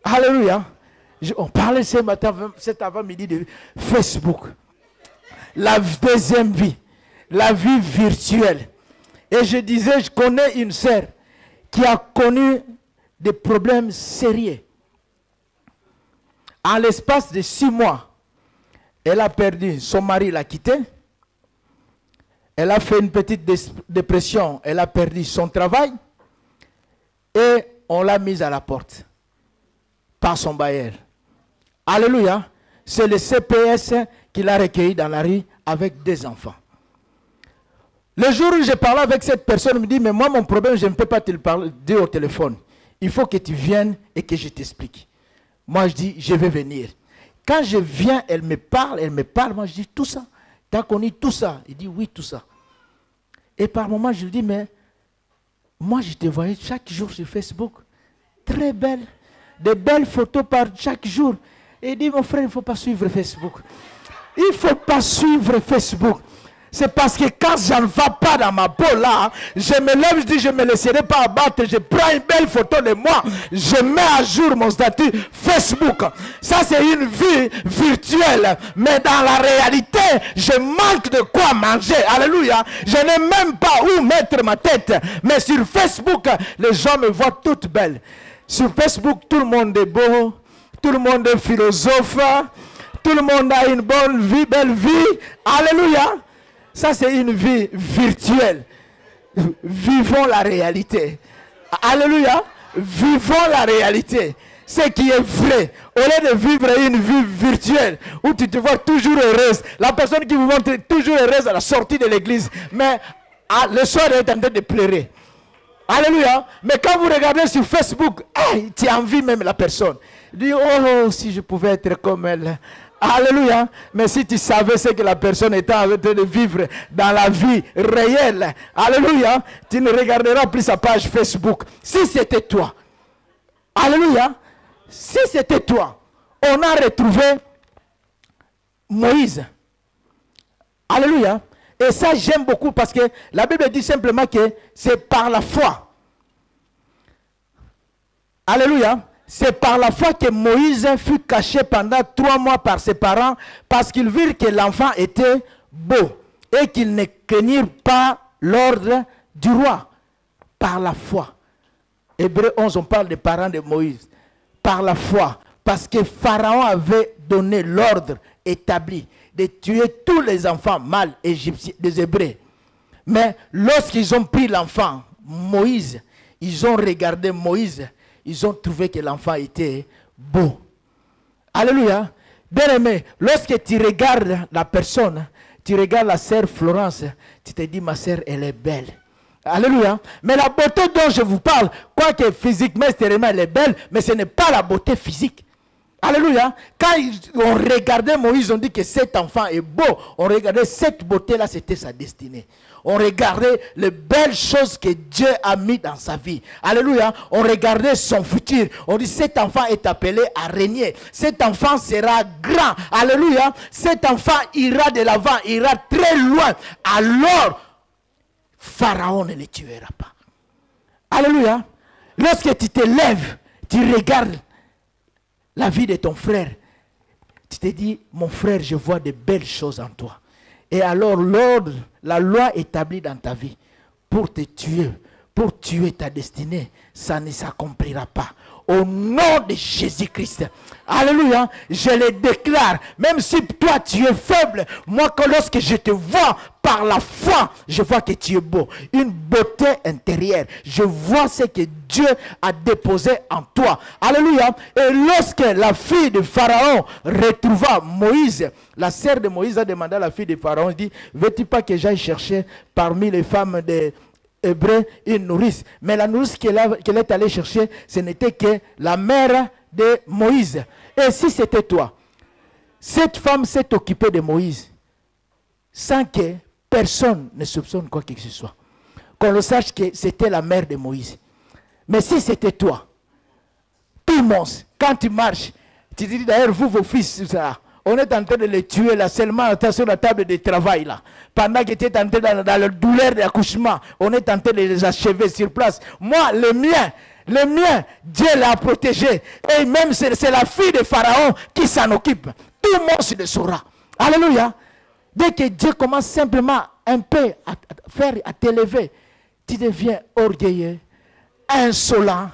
C: Alléluia. On parlait ce matin, cet avant-midi de Facebook. La deuxième vie. La vie virtuelle. Et je disais, je connais une sœur qui a connu des problèmes sérieux. En l'espace de 6 mois, elle a perdu, son mari l'a quitté. Elle a fait une petite dépression, elle a perdu son travail. Et on l'a mise à la porte par son bailleur. Alléluia. C'est le CPS qui l'a recueilli dans la rue avec 2 enfants. Le jour où je parlais avec cette personne, elle me dit, mais moi mon problème, je ne peux pas te le parler au téléphone. Il faut que tu viennes et que je t'explique. Moi je dis, je vais venir. Quand je viens, elle me parle, moi je dis, tout ça. Tu as connu tout ça? Il dit, oui, tout ça. Et par moments, je lui dis, mais moi je te voyais chaque jour sur Facebook. Très belle. De belles photos par chaque jour. Et il dit, mon frère, il ne faut pas suivre Facebook. Il ne faut pas suivre Facebook. C'est parce que quand je ne vais pas dans ma peau là, je me lève, je dis, je ne me laisserai pas abattre. Je prends une belle photo de moi. Je mets à jour mon statut Facebook. Ça, c'est une vie virtuelle. Mais dans la réalité, je manque de quoi manger. Alléluia. Je n'ai même pas où mettre ma tête. Mais sur Facebook, les gens me voient toute belle. Sur Facebook, tout le monde est beau. Tout le monde est philosophe. Tout le monde a une bonne vie, belle vie. Alléluia. Ça, c'est une vie virtuelle. Vivons la réalité. Alléluia. Vivons la réalité. Ce qui est vrai. Au lieu de vivre une vie virtuelle où tu te vois toujours heureuse. La personne qui vous montre toujours heureuse à la sortie de l'église. Mais le soir, elle est en train de pleurer. Alléluia. Mais quand vous regardez sur Facebook, hey, tu envies même la personne. Dis, oh, si je pouvais être comme elle. Alléluia. Mais si tu savais ce que la personne était en train de vivre dans la vie réelle, alléluia, tu ne regarderas plus sa page Facebook. Si c'était toi, alléluia, si c'était toi, on a retrouvé Moïse. Alléluia. Et ça, j'aime beaucoup parce que la Bible dit simplement que c'est par la foi. Alléluia. C'est par la foi que Moïse fut caché pendant 3 mois par ses parents parce qu'ils virent que l'enfant était beau et qu'ils ne craignirent pas l'ordre du roi. Par la foi. Hébreux 11, on parle des parents de Moïse. Par la foi. Parce que Pharaon avait donné l'ordre établi de tuer tous les enfants mâles égyptiens, des Hébreux. Mais lorsqu'ils ont pris l'enfant, Moïse, ils ont regardé Moïse, ils ont trouvé que l'enfant était beau. Alléluia. Bien aimé, lorsque tu regardes la personne, tu regardes la sœur Florence, tu te dis, ma sœur, elle est belle. Alléluia. Mais la beauté dont je vous parle, quoique physiquement, extérieurement, elle est belle, mais ce n'est pas la beauté physique. Alléluia. Quand on regardait Moïse, on dit que cet enfant est beau. On regardait cette beauté-là, c'était sa destinée. On regardait les belles choses que Dieu a mis dans sa vie. Alléluia. On regardait son futur. On dit cet enfant est appelé à régner. Cet enfant sera grand. Alléluia. Cet enfant ira de l'avant, ira très loin. Alors, Pharaon ne le tuera pas. Alléluia. Lorsque tu te lèves, tu regardes la vie de ton frère, tu te dis, mon frère, je vois de belles choses en toi. Et alors l'ordre, la loi établie dans ta vie, pour te tuer, pour tuer ta destinée, ça ne s'accomplira pas. Au nom de Jésus-Christ. Alléluia. Je le déclare. Même si toi tu es faible, moi que lorsque je te vois par la foi, je vois que tu es beau. Une beauté intérieure. Je vois ce que Dieu a déposé en toi. Alléluia. Et lorsque la fille de Pharaon retrouva Moïse, la sœur de Moïse a demandé à la fille de Pharaon, dit, veux-tu pas que j'aille chercher parmi les femmes de Hébreu, une nourrice. Mais la nourrice qu'elle est allée chercher, ce n'était que la mère de Moïse. Et si c'était toi, cette femme s'est occupée de Moïse sans que personne ne soupçonne quoi que ce soit. Qu'on le sache que c'était la mère de Moïse. Mais si c'était toi, tout le monde, quand tu marches, tu dis d'ailleurs, vous, vos fils, ça, on est en train de les tuer là, seulement sur la table de travail là. Pendant qu'ils étaient en train dans la douleur de l'accouchement, on est en train de les achever sur place. Moi, le mien, Dieu l'a protégé. Et même c'est la fille de Pharaon qui s'en occupe. Tout le monde se le saura. Alléluia. Dès que Dieu commence simplement un peu à t'élever, tu deviens orgueilleux, insolent,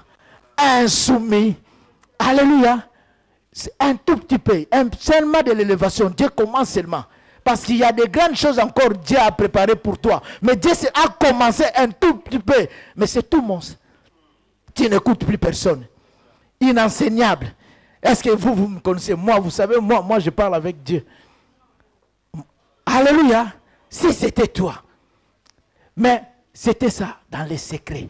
C: insoumis. Alléluia. Un tout petit peu, seulement de l'élévation. Dieu commence seulement. Parce qu'il y a de grandes choses encore Dieu a préparées pour toi. Mais Dieu a commencé un tout petit peu. Mais c'est tout, mon. tu n'écoutes plus personne. Inenseignable. Est-ce que vous me connaissez? Moi, vous savez, moi je parle avec Dieu. Alléluia. Si c'était toi. Mais c'était ça dans les secrets.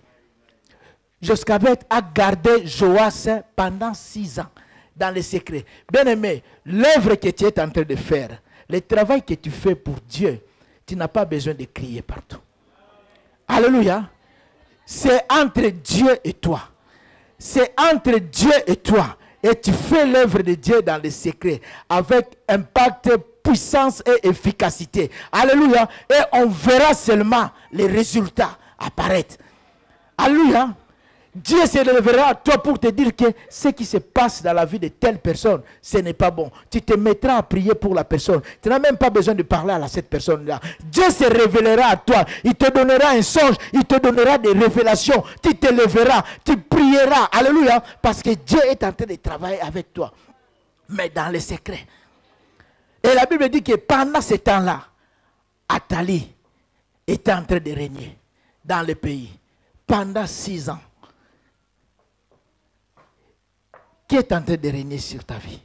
C: Joschabed a gardé Joas pendant 6 ans dans les secrets. Bien aimé, l'œuvre que tu es en train de faire, le travail que tu fais pour Dieu, tu n'as pas besoin de crier partout. Alléluia. C'est entre Dieu et toi. C'est entre Dieu et toi. Et tu fais l'œuvre de Dieu dans les secrets avec impact, puissance et efficacité. Alléluia. Et on verra seulement les résultats apparaître. Alléluia. Dieu se lèvera à toi pour te dire que ce qui se passe dans la vie de telle personne, ce n'est pas bon. Tu te mettras à prier pour la personne. Tu n'as même pas besoin de parler à cette personne-là. Dieu se révélera à toi. Il te donnera un songe. Il te donnera des révélations. Tu te lèveras. Tu prieras. Alléluia. Parce que Dieu est en train de travailler avec toi. Mais dans les secrets. Et la Bible dit que pendant ce temps-là, Athalie était en train de régner dans le pays. Pendant 6 ans. Qui est en train de régner sur ta vie?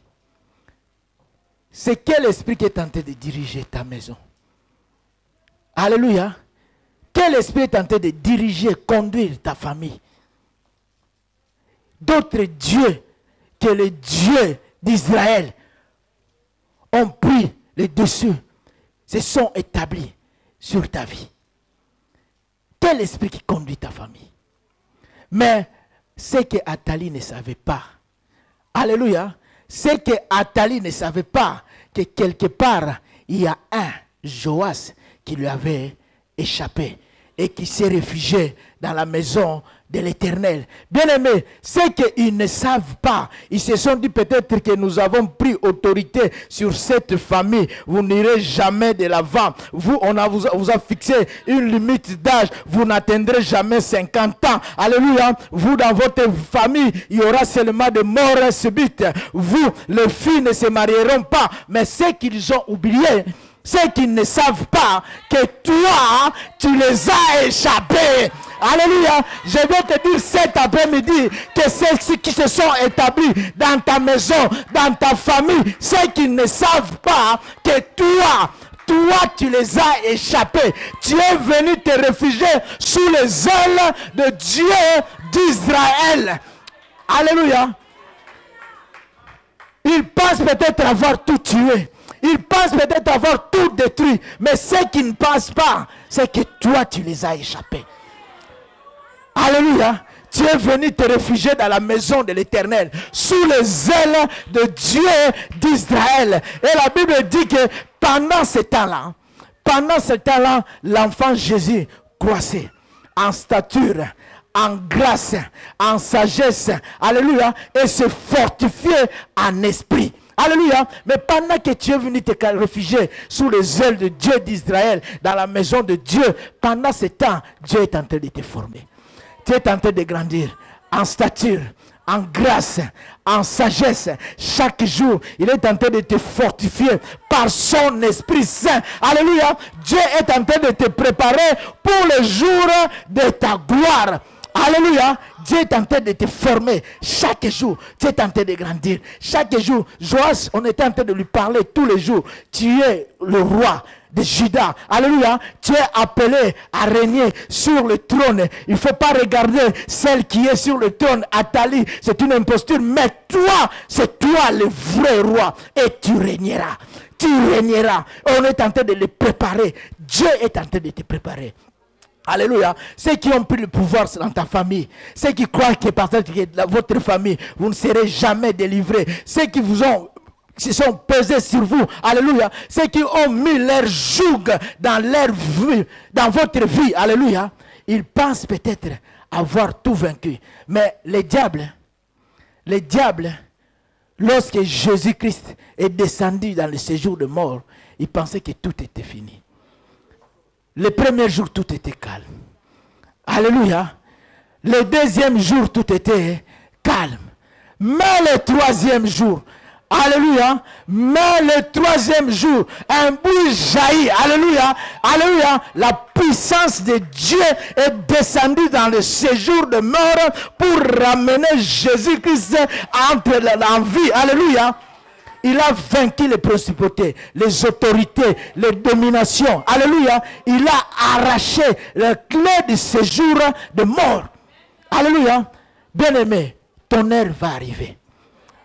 C: C'est quel esprit qui est en train de diriger ta maison? Alléluia. Quel esprit est en train de diriger, conduire ta famille? D'autres dieux que les dieux d'Israël ont pris le dessus, se sont établis sur ta vie. Quel esprit qui conduit ta famille? Mais c'est que Athalie ne savait pas. Alléluia. C'est que Athalie ne savait pas que quelque part, il y a un Joas qui lui avait échappé et qui s'est réfugié dans la maison de l'Éternel. Bien-aimés, c'est qu'ils ne savent pas. Ils se sont dit peut-être que nous avons pris autorité sur cette famille. Vous n'irez jamais de l'avant. Vous a fixé une limite d'âge. Vous n'atteindrez jamais 50 ans. Alléluia. Vous, dans votre famille, il y aura seulement des morts subites. Vous, les filles ne se marieront pas. Mais ce qu'ils ont oublié, c'est qu'ils ne savent pas que toi, tu les as échappés. Alléluia. Je vais te dire cet après-midi que ceux qui se sont établis dans ta maison, dans ta famille, ceux qui ne savent pas que toi, tu les as échappés. Tu es venu te réfugier sous les ailes de Dieu d'Israël. Alléluia. Ils pensent peut-être avoir tout tué. Ils pensent peut-être avoir tout détruit. Mais ce qu'ils ne pensent pas, c'est que toi, tu les as échappés. Alléluia. Tu es venu te réfugier dans la maison de l'Éternel, sous les ailes de Dieu d'Israël. Et la Bible dit que pendant ce temps-là, l'enfant Jésus croissait en stature, en grâce, en sagesse. Alléluia. Et se fortifiait en esprit. Alléluia. Mais pendant que tu es venu te réfugier sous les ailes de Dieu d'Israël, dans la maison de Dieu, pendant ce temps, Dieu est en train de te former. Tu es en train de grandir en stature, en grâce, en sagesse. Chaque jour, il est en train de te fortifier par son Esprit Saint. Alléluia. Dieu est en train de te préparer pour le jour de ta gloire. Alléluia. Dieu est en train de te former chaque jour. Tu es en train de grandir. Chaque jour, Joas, on était en train de lui parler tous les jours. Tu es le roi de Juda. Alléluia. Tu es appelé à régner sur le trône. Il ne faut pas regarder celle qui est sur le trône, Athalie. C'est une imposture. Mais toi, c'est toi le vrai roi. Et tu régneras. Tu régneras. On est en train de le préparer. Dieu est en train de te préparer. Alléluia. Ceux qui ont pris le pouvoir dans ta famille, ceux qui croient que par votre famille, vous ne serez jamais délivrés, ceux qui se sont pesés sur vous, alléluia, ceux qui ont mis leur joug dans leur vie, dans votre vie, alléluia, ils pensent peut-être avoir tout vaincu. Mais le diable, lorsque Jésus-Christ est descendu dans le séjour de mort, il pensait que tout était fini. Le premier jour, tout était calme. Alléluia. Le deuxième jour, tout était calme. Mais le troisième jour, Alléluia. Mais le troisième jour, un bout jaillit. Alléluia. Alléluia. La puissance de Dieu est descendue dans le séjour de mort pour ramener Jésus-Christ en vie. Alléluia. Il a vaincu les principautés, les autorités, les dominations. Alléluia. Il a arraché la clé du séjour de mort. Alléluia. Bien-aimé, ton heure va arriver.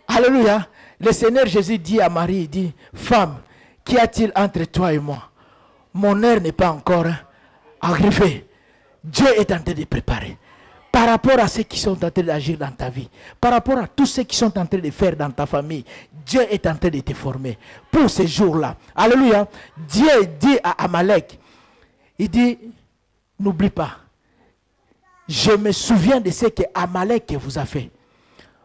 C: Alléluia. Le Seigneur Jésus dit à Marie, il dit, femme, qu'y a-t-il entre toi et moi? Mon heure n'est pas encore arrivée. Dieu est en train de préparer. Par rapport à ceux qui sont en train d'agir dans ta vie, par rapport à tous ceux qui sont en train de faire dans ta famille, Dieu est en train de te former pour ces jours-là. Alléluia. Dieu dit à Amalek, il dit, n'oublie pas, je me souviens de ce que Amalek vous a fait.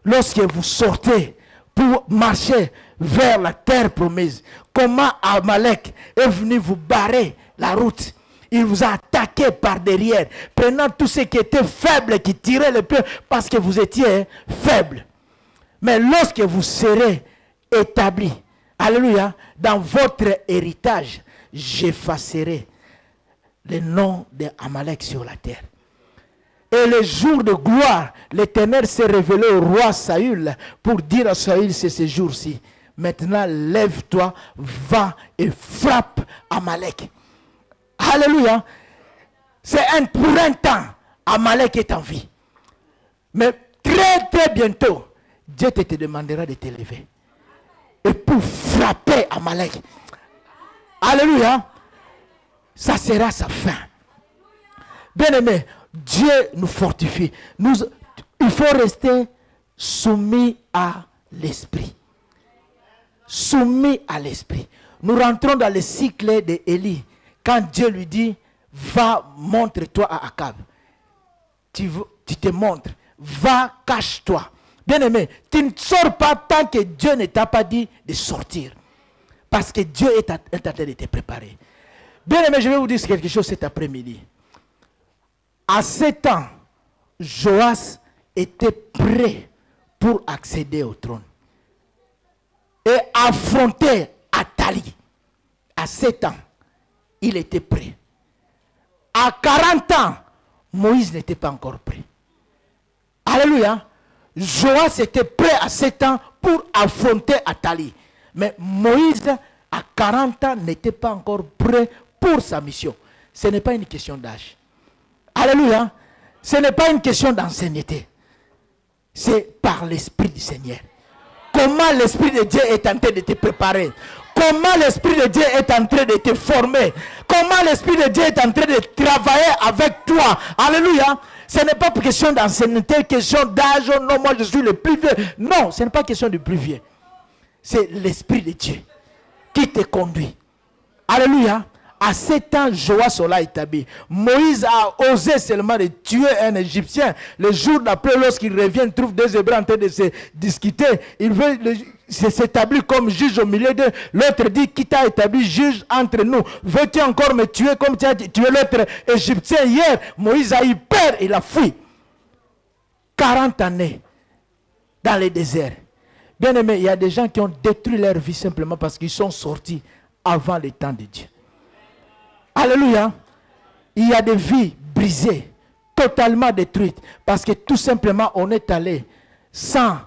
C: Lorsque vous sortez pour marcher vers la terre promise, comment Amalek est venu vous barrer la route. Il vous a attaqué par derrière, prenant tout ce qui était faible, qui tirait le pied, parce que vous étiez faible. Mais lorsque vous serez établi, alléluia, dans votre héritage, j'effacerai le nom d'Amalek sur la terre. Et le jour de gloire, l'Éternel s'est révélé au roi Saül pour dire à Saül, c'est ce jour-ci. Maintenant, lève-toi, va et frappe Amalek. Alléluia. C'est pour un temps, Amalek est en vie. Mais très bientôt, Dieu te demandera de t'élever. Et pour frapper Amalek. Alléluia. Ça sera sa fin. Bien-aimé, Dieu nous fortifie. Il faut rester soumis à l'esprit. Soumis à l'esprit. Nous rentrons dans le cycle d'Élie. Quand Dieu lui dit, va, montre-toi à Akab. Tu te montres. Va, cache-toi. Bien-aimé, tu ne sors pas tant que Dieu ne t'a pas dit de sortir. Parce que Dieu est en train de te préparer. Bien-aimé, je vais vous dire quelque chose cet après-midi. À 7 ans, Joas était prêt pour accéder au trône. Et affronter Athalie. À 7 ans, il était prêt. À 40 ans, Moïse n'était pas encore prêt. Alléluia. Joas était prêt à 7 ans pour affronter Athalie. Mais Moïse, à 40 ans, n'était pas encore prêt pour sa mission. Ce n'est pas une question d'âge. Alléluia. Ce n'est pas une question d'ancienneté. C'est par l'Esprit du Seigneur. Comment l'Esprit de Dieu est en train de te préparer. Comment l'Esprit de Dieu est en train de te former. Comment l'Esprit de Dieu est en train de travailler avec toi. Alléluia. Ce n'est pas question d'ancienneté, question d'âge. Non, moi je suis le plus vieux. Non, ce n'est pas question du plus vieux. C'est l'Esprit de Dieu qui te conduit. Alléluia. À 7 ans, Joas l'a établi. Moïse a osé seulement de tuer un Égyptien. Le jour d'après, lorsqu'il revient, il trouve 2 Hébreux en train de se discuter. Il veut s'établir comme juge au milieu d'eux. L'autre dit, qui t'a établi juge entre nous? Veux-tu encore me tuer comme tu as tué l'autre Égyptien hier? Moïse a eu peur, il a fui. 40 années dans le désert. Bien aimé, il y a des gens qui ont détruit leur vie simplement parce qu'ils sont sortis avant le temps de Dieu. Alléluia. Il y a des vies brisées, totalement détruites, parce que tout simplement on est allé sans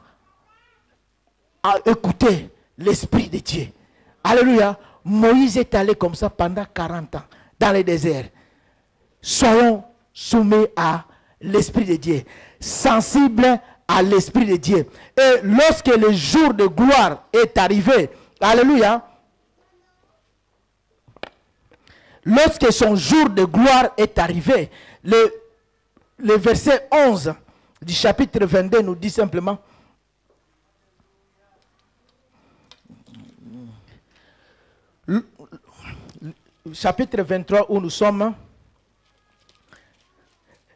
C: écouter l'Esprit de Dieu. Alléluia. Moïse est allé comme ça pendant 40 ans dans le désert. Soyons soumis à l'Esprit de Dieu, sensibles à l'Esprit de Dieu. Et lorsque le jour de gloire est arrivé, alléluia, lorsque son jour de gloire est arrivé, le verset 11 du chapitre 22 nous dit simplement, chapitre 23 où nous sommes,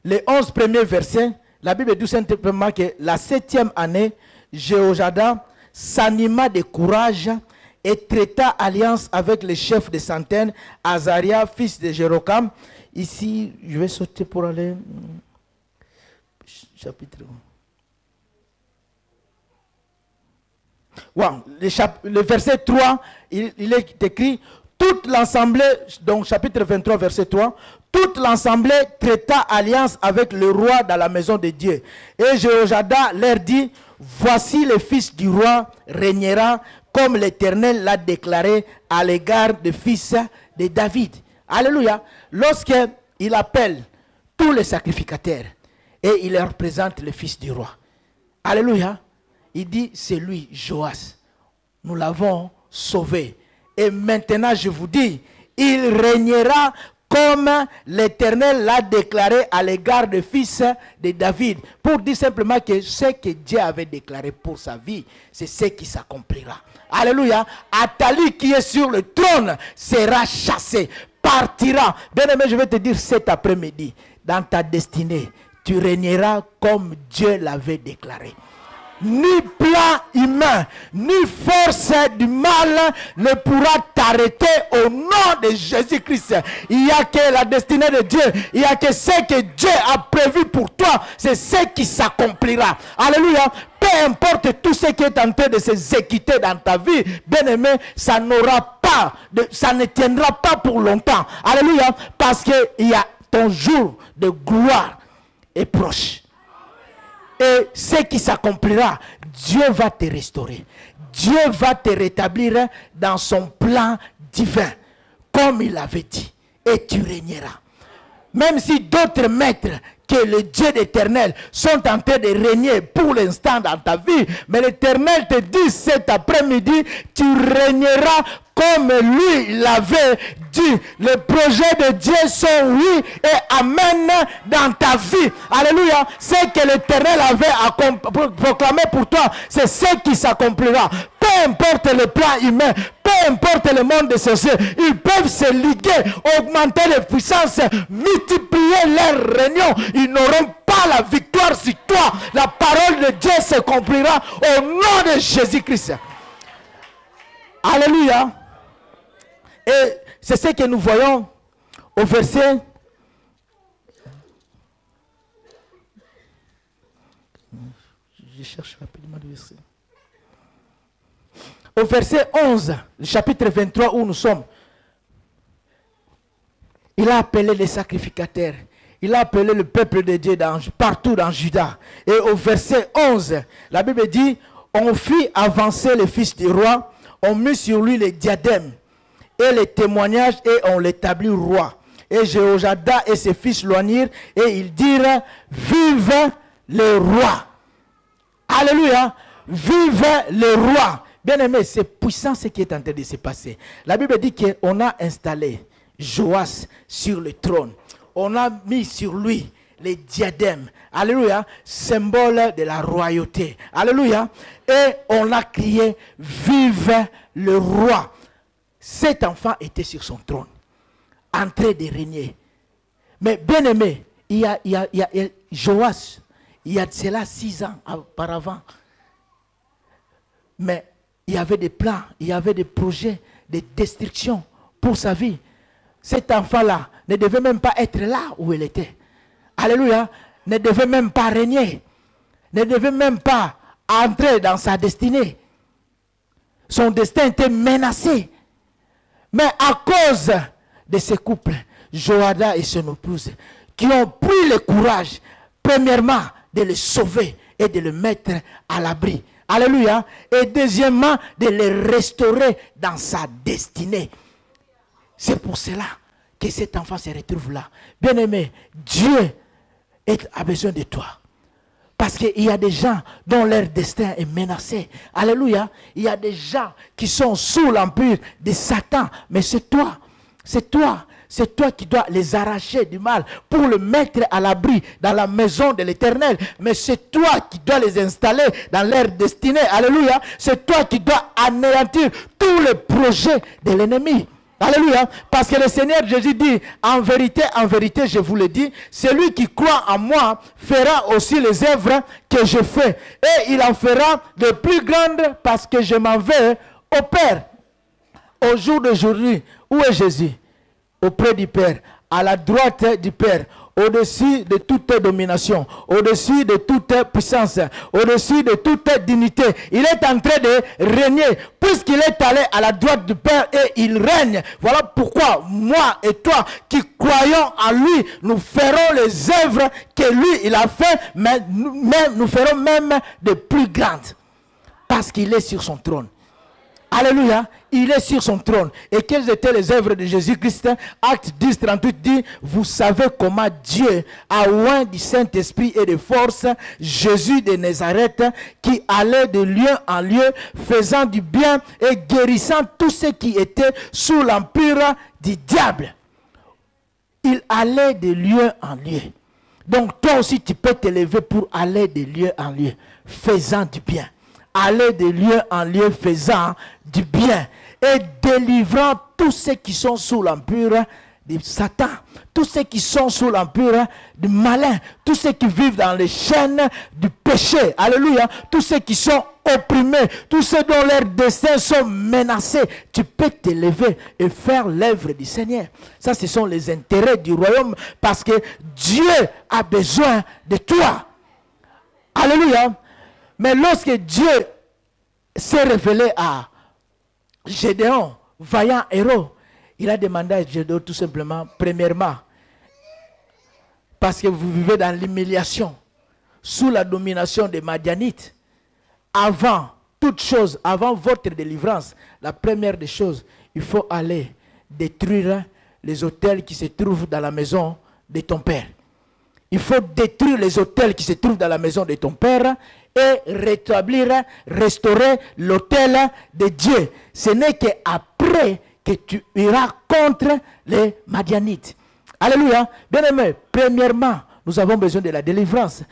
C: les 11 premiers versets, la Bible dit simplement que la 7e année, Jéhoiada s'anima de courage et traita alliance avec le chef de centaines, Azaria, fils de Jérocam. Ici, je vais sauter pour aller chapitre 1. Wow. Le verset 3, il est écrit, toute l'assemblée, donc chapitre 23, verset 3, toute l'assemblée traita alliance avec le roi dans la maison de Dieu. Et Jéhoiada leur dit, voici le fils du roi régnera comme l'Éternel l'a déclaré à l'égard des fils de David. Alléluia. Lorsqu'il appelle tous les sacrificateurs et il leur présente le fils du roi. Alléluia. Il dit, c'est lui, Joas. Nous l'avons sauvé. Et maintenant, je vous dis, il régnera comme l'Éternel l'a déclaré à l'égard des fils de David. Pour dire simplement que ce que Dieu avait déclaré pour sa vie, c'est ce qui s'accomplira. Alléluia. Athalie qui est sur le trône sera chassé, partira. Bien-aimé, je vais te dire cet après-midi, dans ta destinée, tu régneras comme Dieu l'avait déclaré. Ni plan humain, ni force du mal ne pourra t'arrêter au nom de Jésus-Christ. Il n'y a que la destinée de Dieu. Il n'y a que ce que Dieu a prévu pour toi. C'est ce qui s'accomplira. Alléluia. Peu importe tout ce qui est en train de s'exécuter dans ta vie, bien-aimé, ça ne tiendra pas pour longtemps. Alléluia. Parce qu'il y a ton jour de gloire est proche. Et ce qui s'accomplira, Dieu va te restaurer. Dieu va te rétablir dans son plan divin, comme il avait dit. Et tu régneras. Même si d'autres maîtres que le Dieu d'Éternel sont en train de régner pour l'instant dans ta vie, mais l'Éternel te dit cet après-midi, tu régneras comme lui l'avait dit. Les projets de Dieu sont oui et amen dans ta vie. Alléluia. Ce que l'Éternel avait proclamé pour toi, c'est ce qui s'accomplira. Peu importe le plan humain, peu importe le monde de sorciers, ils peuvent se liguer, augmenter les puissances, multiplier leurs réunions. Ils n'auront pas la victoire si toi, la parole de Dieu s'accomplira au nom de Jésus-Christ. Alléluia. Et c'est ce que nous voyons au verset. Je cherche rapidement le verset. Au verset 11, le chapitre 23 où nous sommes. Il a appelé les sacrificateurs. Il a appelé le peuple de Dieu partout dans Juda. Et au verset 11, la Bible dit, on fit avancer le fils du roi, on mit sur lui les diadèmes et les témoignages et on l'établit roi. Et Jéhoiada et ses fils loignirent et ils dirent, vive le roi. Alléluia. Vive le roi. Bien aimé, c'est puissant ce qui est en train de se passer. La Bible dit qu'on a installé Joas sur le trône. On a mis sur lui les diadèmes. Alléluia. Symbole de la royauté. Alléluia. Et on a crié, vive le roi. Cet enfant était sur son trône, en train de régner. Mais bien aimé, il y a Joas, il y a de cela 6 ans auparavant. Mais il y avait des plans, il y avait des projets de destruction pour sa vie. Cet enfant-là ne devait même pas être là où il était. Alléluia. Ne devait même pas régner. Ne devait même pas entrer dans sa destinée. Son destin était menacé. Mais à cause de ce couple, Joiada et son épouse, qui ont pris le courage, premièrement, de le sauver et de le mettre à l'abri. Alléluia. Et deuxièmement, de le restaurer dans sa destinée. C'est pour cela que cet enfant se retrouve là. Bien-aimé, Dieu a besoin de toi. Parce qu'il y a des gens dont leur destin est menacé. Alléluia. Il y a des gens qui sont sous l'empire de Satan. Mais c'est toi. C'est toi. C'est toi qui dois les arracher du mal pour le mettre à l'abri dans la maison de l'Éternel. Mais c'est toi qui dois les installer dans leur destinée. Alléluia. C'est toi qui dois anéantir tous les projets de l'ennemi. Alléluia. Parce que le Seigneur Jésus dit, en vérité, je vous le dis, celui qui croit en moi fera aussi les œuvres que je fais. Et il en fera de plus grandes parce que je m'en vais au Père. Au jour d'aujourd'hui, où est Jésus? Auprès du Père, à la droite du Père. au-dessus de toute domination, au-dessus de toute puissance, au-dessus de toute dignité. Il est en train de régner, puisqu'il est allé à la droite du Père et il règne. Voilà pourquoi moi et toi qui croyons en lui, nous ferons les œuvres que lui il a fait, mais nous ferons même de plus grandes, parce qu'il est sur son trône. Alléluia, il est sur son trône. Et quelles étaient les œuvres de Jésus-Christ? Acte 10, 38 dit, vous savez comment Dieu a oint du Saint-Esprit et de force Jésus de Nazareth, qui allait de lieu en lieu, faisant du bien et guérissant tous ceux qui étaient sous l'empire du diable. Il allait de lieu en lieu. Donc toi aussi tu peux t'élever pour aller de lieu en lieu, faisant du bien. Aller de lieu en lieu, faisant du bien et délivrant tous ceux qui sont sous l'empire de Satan, tous ceux qui sont sous l'empire du malin, tous ceux qui vivent dans les chaînes du péché. Alléluia. Tous ceux qui sont opprimés, tous ceux dont leurs destins sont menacés. Tu peux t'élever et faire l'œuvre du Seigneur. Ça, ce sont les intérêts du royaume, parce que Dieu a besoin de toi. Alléluia. Mais lorsque Dieu s'est révélé à Gédéon, vaillant héros, il a demandé à Gédéon tout simplement, premièrement, parce que vous vivez dans l'humiliation, sous la domination des Madianites, avant toute chose, avant votre délivrance, la première des choses, il faut aller détruire les autels qui se trouvent dans la maison de ton père. Il faut détruire les autels qui se trouvent dans la maison de ton père et rétablir, restaurer l'autel de Dieu. Ce n'est qu'après que tu iras contre les Madianites. Alléluia. Bien-aimé, premièrement, nous avons besoin de la délivrance.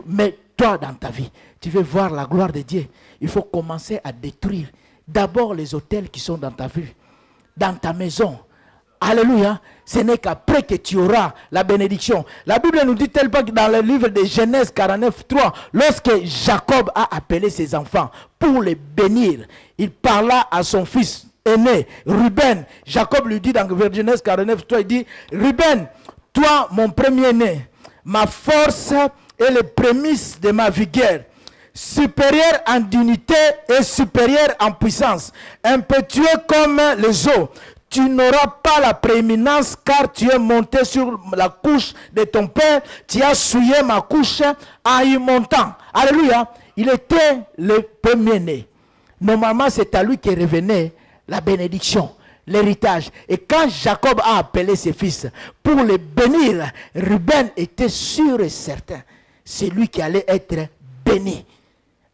C: Mais toi, dans ta vie, tu veux voir la gloire de Dieu. Il faut commencer à détruire d'abord les autels qui sont dans ta vie, dans ta maison. Alléluia. Ce n'est qu'après que tu auras la bénédiction. La Bible nous dit tellement que dans le livre de Genèse 49, 3, lorsque Jacob a appelé ses enfants pour les bénir, il parla à son fils aîné, Ruben. Jacob lui dit dans Genèse 49, 3, il dit, Ruben, toi mon premier-né, ma force et les prémices de ma vigueur, supérieur en dignité et supérieur en puissance, impétueux comme les eaux. Tu n'auras pas la prééminence car tu es monté sur la couche de ton père. Tu as souillé ma couche en y montant. Alléluia. Il était le premier-né. Normalement, c'est à lui que revenait la bénédiction, l'héritage. Et quand Jacob a appelé ses fils pour les bénir, Ruben était sûr et certain. C'est lui qui allait être béni.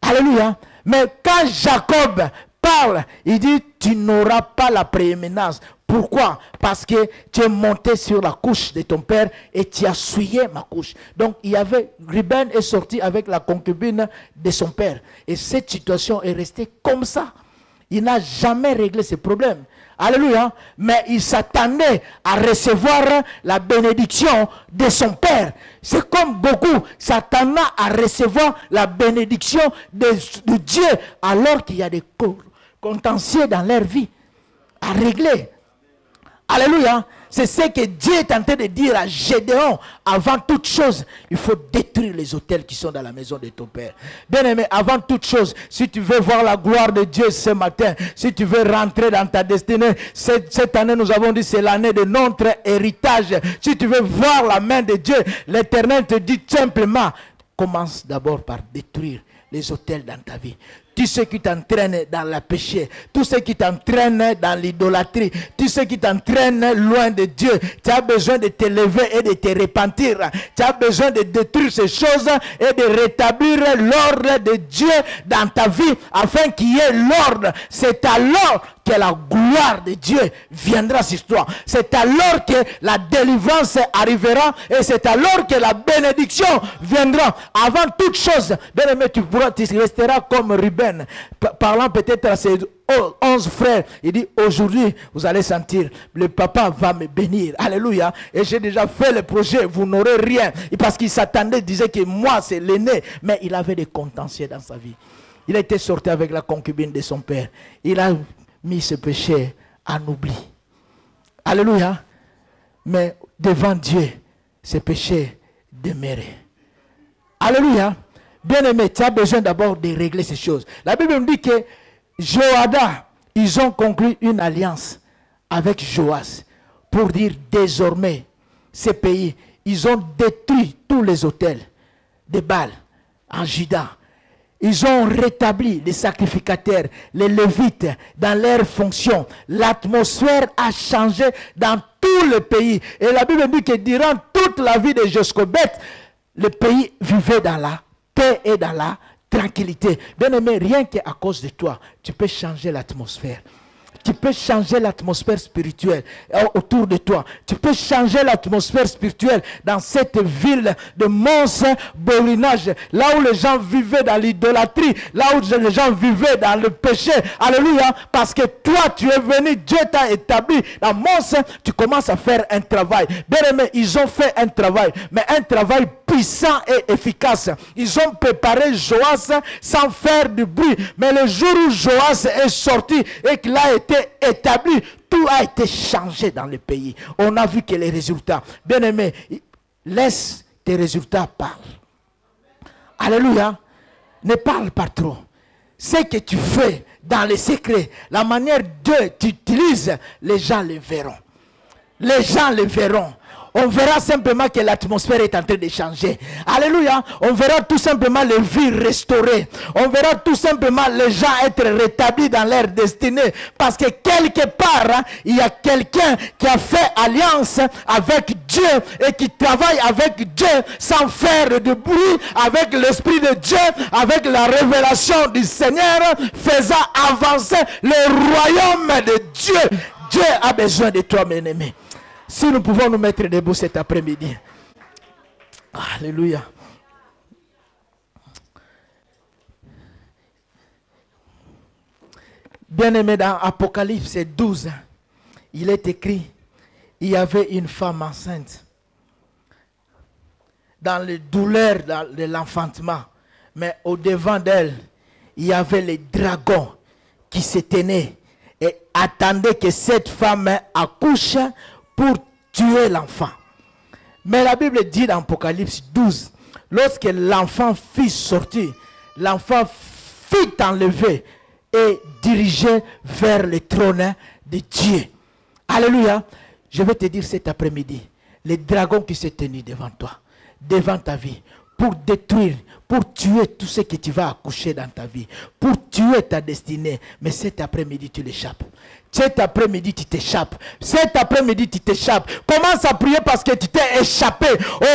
C: Alléluia. Mais quand Jacob parle, il dit, tu n'auras pas la prééminence. Pourquoi? Parce que tu es monté sur la couche de ton père et tu as souillé ma couche. Donc, Ruben est sorti avec la concubine de son père. Et cette situation est restée comme ça. Il n'a jamais réglé ses problèmes. Alléluia. Mais il s'attendait à recevoir la bénédiction de son père. C'est comme beaucoup s'attendent à recevoir la bénédiction de Dieu alors qu'il y a des contentieux dans leur vie à régler. Alléluia. C'est ce que Dieu est en train de dire à Gédéon. Avant toute chose, il faut détruire les autels qui sont dans la maison de ton père. Bien-aimé, avant toute chose, si tu veux voir la gloire de Dieu ce matin, si tu veux rentrer dans ta destinée, cette année, nous avons dit, c'est l'année de notre héritage. Si tu veux voir la main de Dieu, l'Éternel te dit simplement, commence d'abord par détruire les autels dans ta vie. Tout ce qui t'entraîne dans le péché, tout ce qui t'entraîne dans l'idolâtrie, tout ce qui t'entraîne loin de Dieu, tu as besoin de t'élever et de te repentir. Tu as besoin de détruire ces choses et de rétablir l'ordre de Dieu dans ta vie afin qu'il y ait l'ordre. C'est alors que la gloire de Dieu viendra sur toi. C'est alors que la délivrance arrivera et c'est alors que la bénédiction viendra. Avant toute chose, bien-aimé, tu resteras comme Ruben. Parlant peut-être à ses 11 frères, il dit, aujourd'hui, vous allez sentir, le papa va me bénir. Alléluia. Et j'ai déjà fait le projet, vous n'aurez rien. Et parce qu'il s'attendait, il disait que moi, c'est l'aîné. Mais il avait des contentieux dans sa vie. Il a été sorti avec la concubine de son père. Il a mis ce péché en oubli. Alléluia. Mais devant Dieu, ces péchés demeuraient. Alléluia. Bien-aimé, tu as besoin d'abord de régler ces choses. La Bible nous dit que Joada, ils ont conclu une alliance avec Joas pour dire désormais, ces pays, ils ont détruit tous les hôtels de Baal en Juda. Ils ont rétabli les sacrificateurs, les Lévites dans leurs fonctions. L'atmosphère a changé dans tout le pays. Et la Bible dit que durant toute la vie de Joscobet, le pays vivait dans la paix et dans la tranquillité. Bien-aimé, rien qu'à cause de toi, tu peux changer l'atmosphère. Tu peux changer l'atmosphère spirituelle autour de toi. Tu peux changer l'atmosphère spirituelle dans cette ville de Mons-Borinage, là où les gens vivaient dans l'idolâtrie, là où les gens vivaient dans le péché. Alléluia. Parce que toi, tu es venu, Dieu t'a établi. Dans Mons, tu commences à faire un travail. Bien aimé, ils ont fait un travail, mais un travail puissant et efficace. Ils ont préparé Joas sans faire du bruit. Mais le jour où Joas est sorti et qu'il a été établi, tout a été changé dans le pays. On a vu que les résultats, bien aimé, laisse tes résultats parler. Alléluia. Ne parle pas trop. Ce que tu fais dans les secrets, la manière dont tu utilises, les gens le verront. Les gens le verront. On verra simplement que l'atmosphère est en train de changer. Alléluia. On verra tout simplement les vies restaurées. On verra tout simplement les gens être rétablis dans leur destinée. Parce que quelque part, hein, il y a quelqu'un qui a fait alliance avec Dieu et qui travaille avec Dieu sans faire de bruit, avec l'Esprit de Dieu, avec la révélation du Seigneur, faisant avancer le royaume de Dieu. Dieu a besoin de toi, mon aimé. Si nous pouvons nous mettre debout cet après-midi. Alléluia. Bien-aimé, dans Apocalypse 12, il est écrit, il y avait une femme enceinte dans les douleurs de l'enfantement, mais au-devant d'elle, il y avait les dragons qui se tenaient et attendaient que cette femme accouche pour tuer l'enfant. Mais la Bible dit dans Apocalypse 12, lorsque l'enfant fut sorti, l'enfant fut enlevé et dirigé vers le trône de Dieu. Alléluia. Je vais te dire cet après-midi, les dragons qui se tenaient devant toi, devant ta vie, pour détruire, pour tuer tout ce que tu vas accoucher dans ta vie, pour tuer ta destinée. Mais cet après-midi, tu l'échappes. Cet après-midi, tu t'échappes. Cet après-midi, tu t'échappes. Commence à prier parce que tu t'es échappé.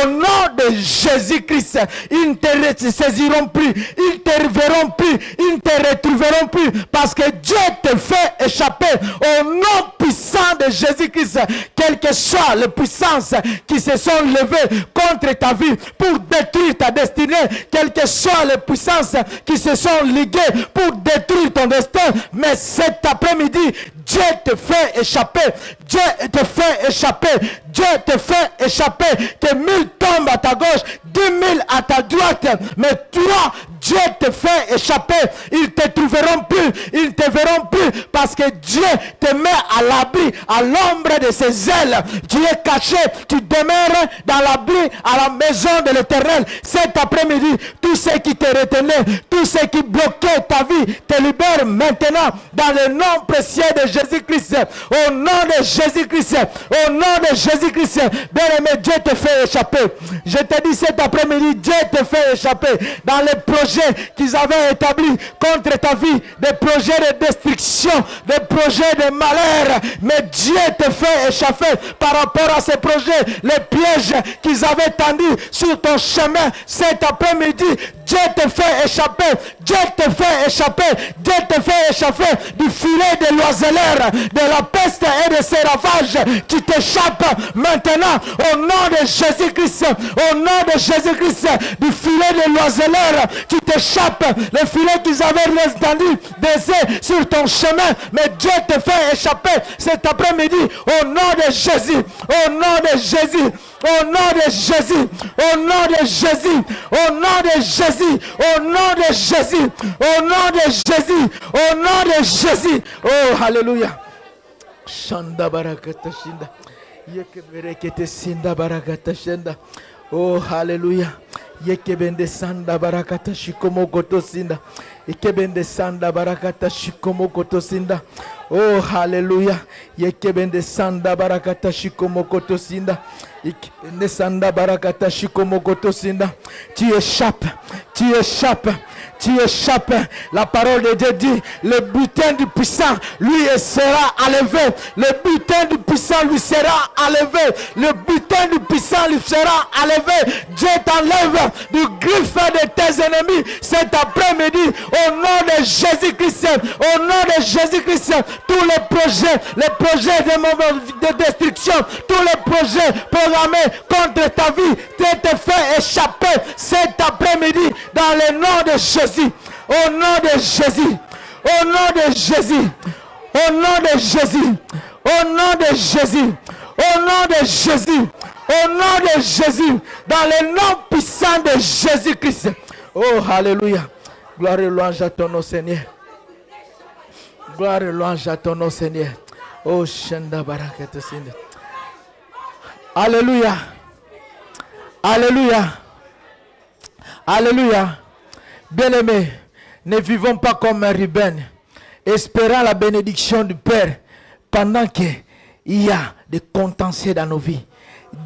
C: Au nom de Jésus-Christ, ils ne te saisiront plus. Ils ne te verront plus. Ils ne te retrouveront plus. Parce que Dieu te fait échapper. Au nom puissant de Jésus-Christ, quelles que soient les puissances qui se sont levées contre ta vie pour détruire ta destinée, quelles que soient les puissances qui se sont liguées pour détruire ton destin, mais cet après-midi, Dieu te fait échapper. Dieu te fait échapper. Dieu te fait échapper. Que 1000 tombent à ta gauche, 10 000 à ta droite. Mais toi, Dieu te fait échapper. Ils ne te trouveront plus. Ils ne te verront plus. Parce que Dieu te met à l'abri, à l'ombre de ses ailes. Tu es caché. Tu demeures dans l'abri à la maison de l'Éternel. Cet après-midi, tout ce qui te retenait, tout ce qui bloquait ta vie, te libère maintenant dans le nom précieux de Jésus-Christ. Au nom de Jésus-Christ. Au nom de Jésus-Christ. Bien-aimé, Dieu te fait échapper. Je te dis cet après-midi, Dieu te fait échapper dans les projets qu'ils avaient établis contre ta vie, des projets de destruction, des projets de malheur. Mais Dieu te fait échapper par rapport à ces projets, les pièges qu'ils avaient tendus sur ton chemin. Cet après-midi, Dieu te fait échapper. Dieu te fait échapper. Dieu te fait échapper du filet de l'oiseleur, de la peste et de ses ravages. Tu t'échappes maintenant au nom de Jésus-Christ. Au nom de Jésus-Christ, du filet de l'oiseleur, tu t'échappes. Le filet qu'ils avaient tendu sur ton chemin, mais Dieu te fait échapper cet après-midi au nom de Jésus. Au nom de Jésus. Au nom de Jésus, au nom de Jésus, au nom de Jésus, au nom de Jésus, au nom de Jésus, au nom de Jésus. Oh, alléluia. Shanda barakata shinda. Yekeberekete sinda barakata shenda. Oh, hallelujah. Yekebende sanda barakata shikomo koto sinda. Yekebende sanda barakata shikomo koto sinda. Oh, hallelujah. Yekebende sanda barakata shikomo koto sinda. Yekebende sanda barakata shikomo koto sinda. Tu échappes. Tu échappes. Tu échappes. La parole de Dieu dit, le butin du puissant, lui sera enlevé. Le butin du puissant lui sera enlevé. Le butin du puissant lui sera enlevé. Dieu t'enlève du griffe de tes ennemis cet après-midi. Au nom de Jésus-Christ. Au nom de Jésus-Christ. Tous les projets de destruction, tous les projets programmés contre ta vie, t'es fait échapper cet après-midi dans le nom de Jésus. Au nom de Jésus, au nom de Jésus, au nom de Jésus, au nom de Jésus, au nom de Jésus, au nom de Jésus, dans le nom puissant de Jésus-Christ. Oh, alléluia. Gloire et louange à ton nom, Seigneur. Gloire et louange à ton nom, Seigneur. Oh, Shanda Barakata Seigneur. Alléluia. Alléluia. Alléluia. Bien-aimés, ne vivons pas comme un Ruben, espérant la bénédiction du Père pendant qu'il y a des contentieux dans nos vies.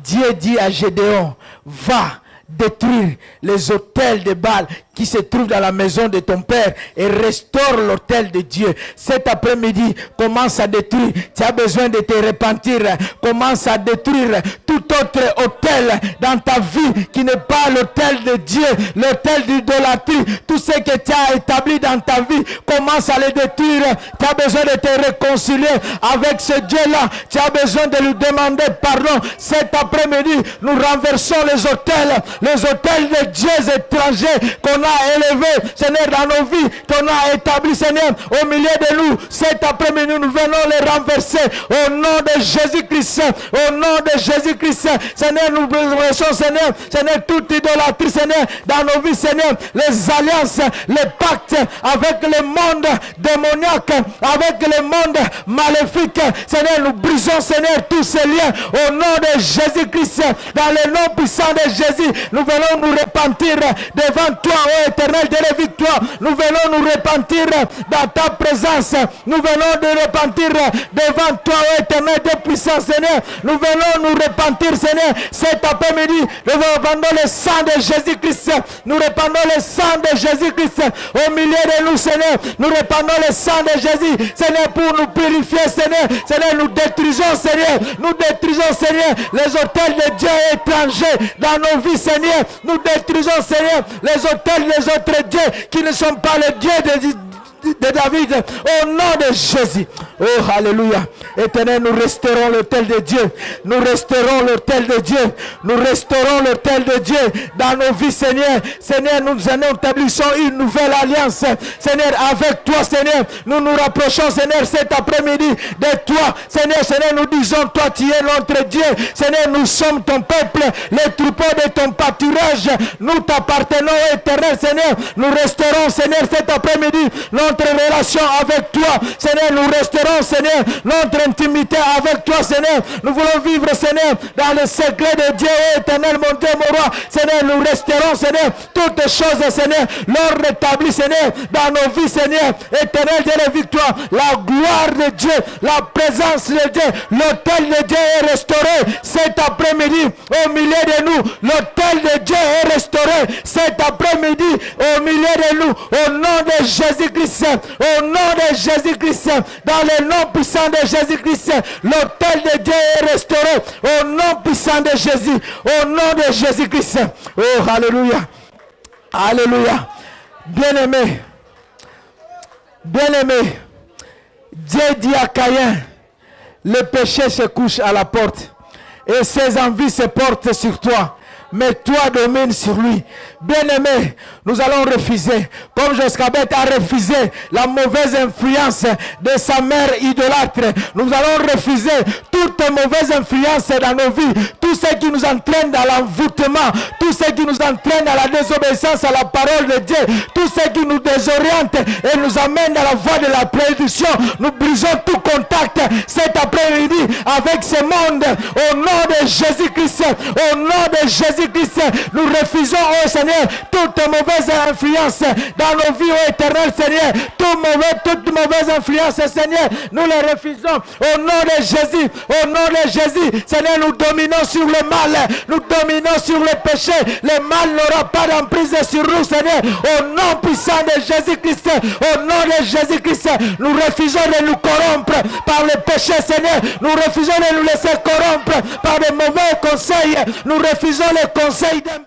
C: Dieu dit à Gédéon, va détruire les autels de Baal qui se trouvent dans la maison de ton père et restaure l'autel de Dieu. Cet après-midi, commence à détruire. Tu as besoin de te repentir. Commence à détruire tout autre autel dans ta vie qui n'est pas l'autel de Dieu, l'autel d'idolâtrie. Tout ce que tu as établi dans ta vie, commence à le détruire. Tu as besoin de te réconcilier avec ce Dieu-là. Tu as besoin de lui demander pardon. Cet après-midi, nous renversons les autels de dieux étrangers qu'on a élevé, Seigneur, dans nos vies, qu'on a établi, Seigneur, au milieu de nous. Cet après-midi, nous venons les renverser au nom de Jésus-Christ. Au nom de Jésus-Christ, Seigneur, nous renversons, Seigneur, toute idolâtrie, Seigneur, dans nos vies, Seigneur, les alliances, les pactes avec le monde démoniaque, avec le monde maléfique. Seigneur, nous brisons, Seigneur, tous ces liens au nom de Jésus-Christ. Dans le nom puissant de Jésus, nous venons nous repentir devant toi, ô Éternel de la victoire. Nous venons nous repentir dans ta présence. Nous venons de repentir devant toi, ô Éternel de puissance, Seigneur. Nous venons nous repentir, Seigneur, cet après-midi. Nous répandons le sang de Jésus-Christ. Nous répandons le sang de Jésus-Christ au milieu de nous, Seigneur. Nous répandons le sang de Jésus, Seigneur, pour nous purifier, Seigneur. Seigneur, nous détruisons, Seigneur. Nous détruisons, Seigneur, les autels de Dieu étrangers dans nos vies, Seigneur. Nous détruisons, Seigneur, les autels des autres dieux qui ne sont pas les dieux de David, au nom de Jésus. Oh, alléluia. Éternel, nous resterons l'autel de Dieu. Nous resterons l'autel de Dieu. Nous resterons l'autel de Dieu dans nos vies, Seigneur. Seigneur, nous établissons une nouvelle alliance, Seigneur, avec toi, Seigneur. Nous nous rapprochons, Seigneur, cet après-midi de toi, Seigneur. Seigneur, nous disons, toi, tu es notre Dieu. Seigneur, nous sommes ton peuple, les troupeaux de ton pâturage. Nous t'appartenons, Éternel, Seigneur. Nous resterons, Seigneur, cet après-midi, notre relation avec toi, Seigneur. Nous resterons, Seigneur, notre intimité avec toi, Seigneur. Nous voulons vivre, Seigneur, dans le secret de Dieu, Éternel, mon Dieu, mon roi. Seigneur, nous resterons, Seigneur, toutes choses, Seigneur, l'ordre établi, Seigneur, dans nos vies, Seigneur, Éternel de la victoire, la gloire de Dieu, la présence de Dieu, l'autel de Dieu est restauré cet après-midi au milieu de nous. L'autel de Dieu est restauré cet après-midi au milieu de nous, au nom de Jésus-Christ, au nom de Jésus-Christ, dans le nom puissant de Jésus-Christ, l'autel de Dieu est restauré au nom puissant de Jésus, au nom de Jésus-Christ. Oh, alléluia. Alléluia. Bien-aimé, bien-aimé, Dieu dit à Caïn, le péché se couche à la porte et ses envies se portent sur toi. Mais toi domine sur lui. Bien-aimé, nous allons refuser, comme Joschabed a refusé la mauvaise influence de sa mère idolâtre. Nous allons refuser toute mauvaise influence dans nos vies, tout ce qui nous entraîne dans l'envoûtement, tout tout ce qui nous entraîne à la désobéissance à la parole de Dieu, tout ce qui nous désoriente et nous amène à la voie de la prédiction. Nous brisons tout contact cet après-midi avec ce monde. Au nom de Jésus-Christ, au nom de Jésus-Christ, nous refusons, oh Seigneur, toute mauvaise influence dans nos vies, oh éternel Seigneur. Toute mauvaise influence, Seigneur, nous les refusons. Au nom de Jésus, au nom de Jésus, Seigneur, nous dominons sur le mal, nous dominons sur le péché. Le mal n'aura pas d'emprise sur nous, Seigneur. Au nom puissant de Jésus-Christ, au nom de Jésus-Christ, nous refusons de nous corrompre par le péché, Seigneur. Nous refusons de nous laisser corrompre par de mauvais conseils. Nous refusons les conseils d'un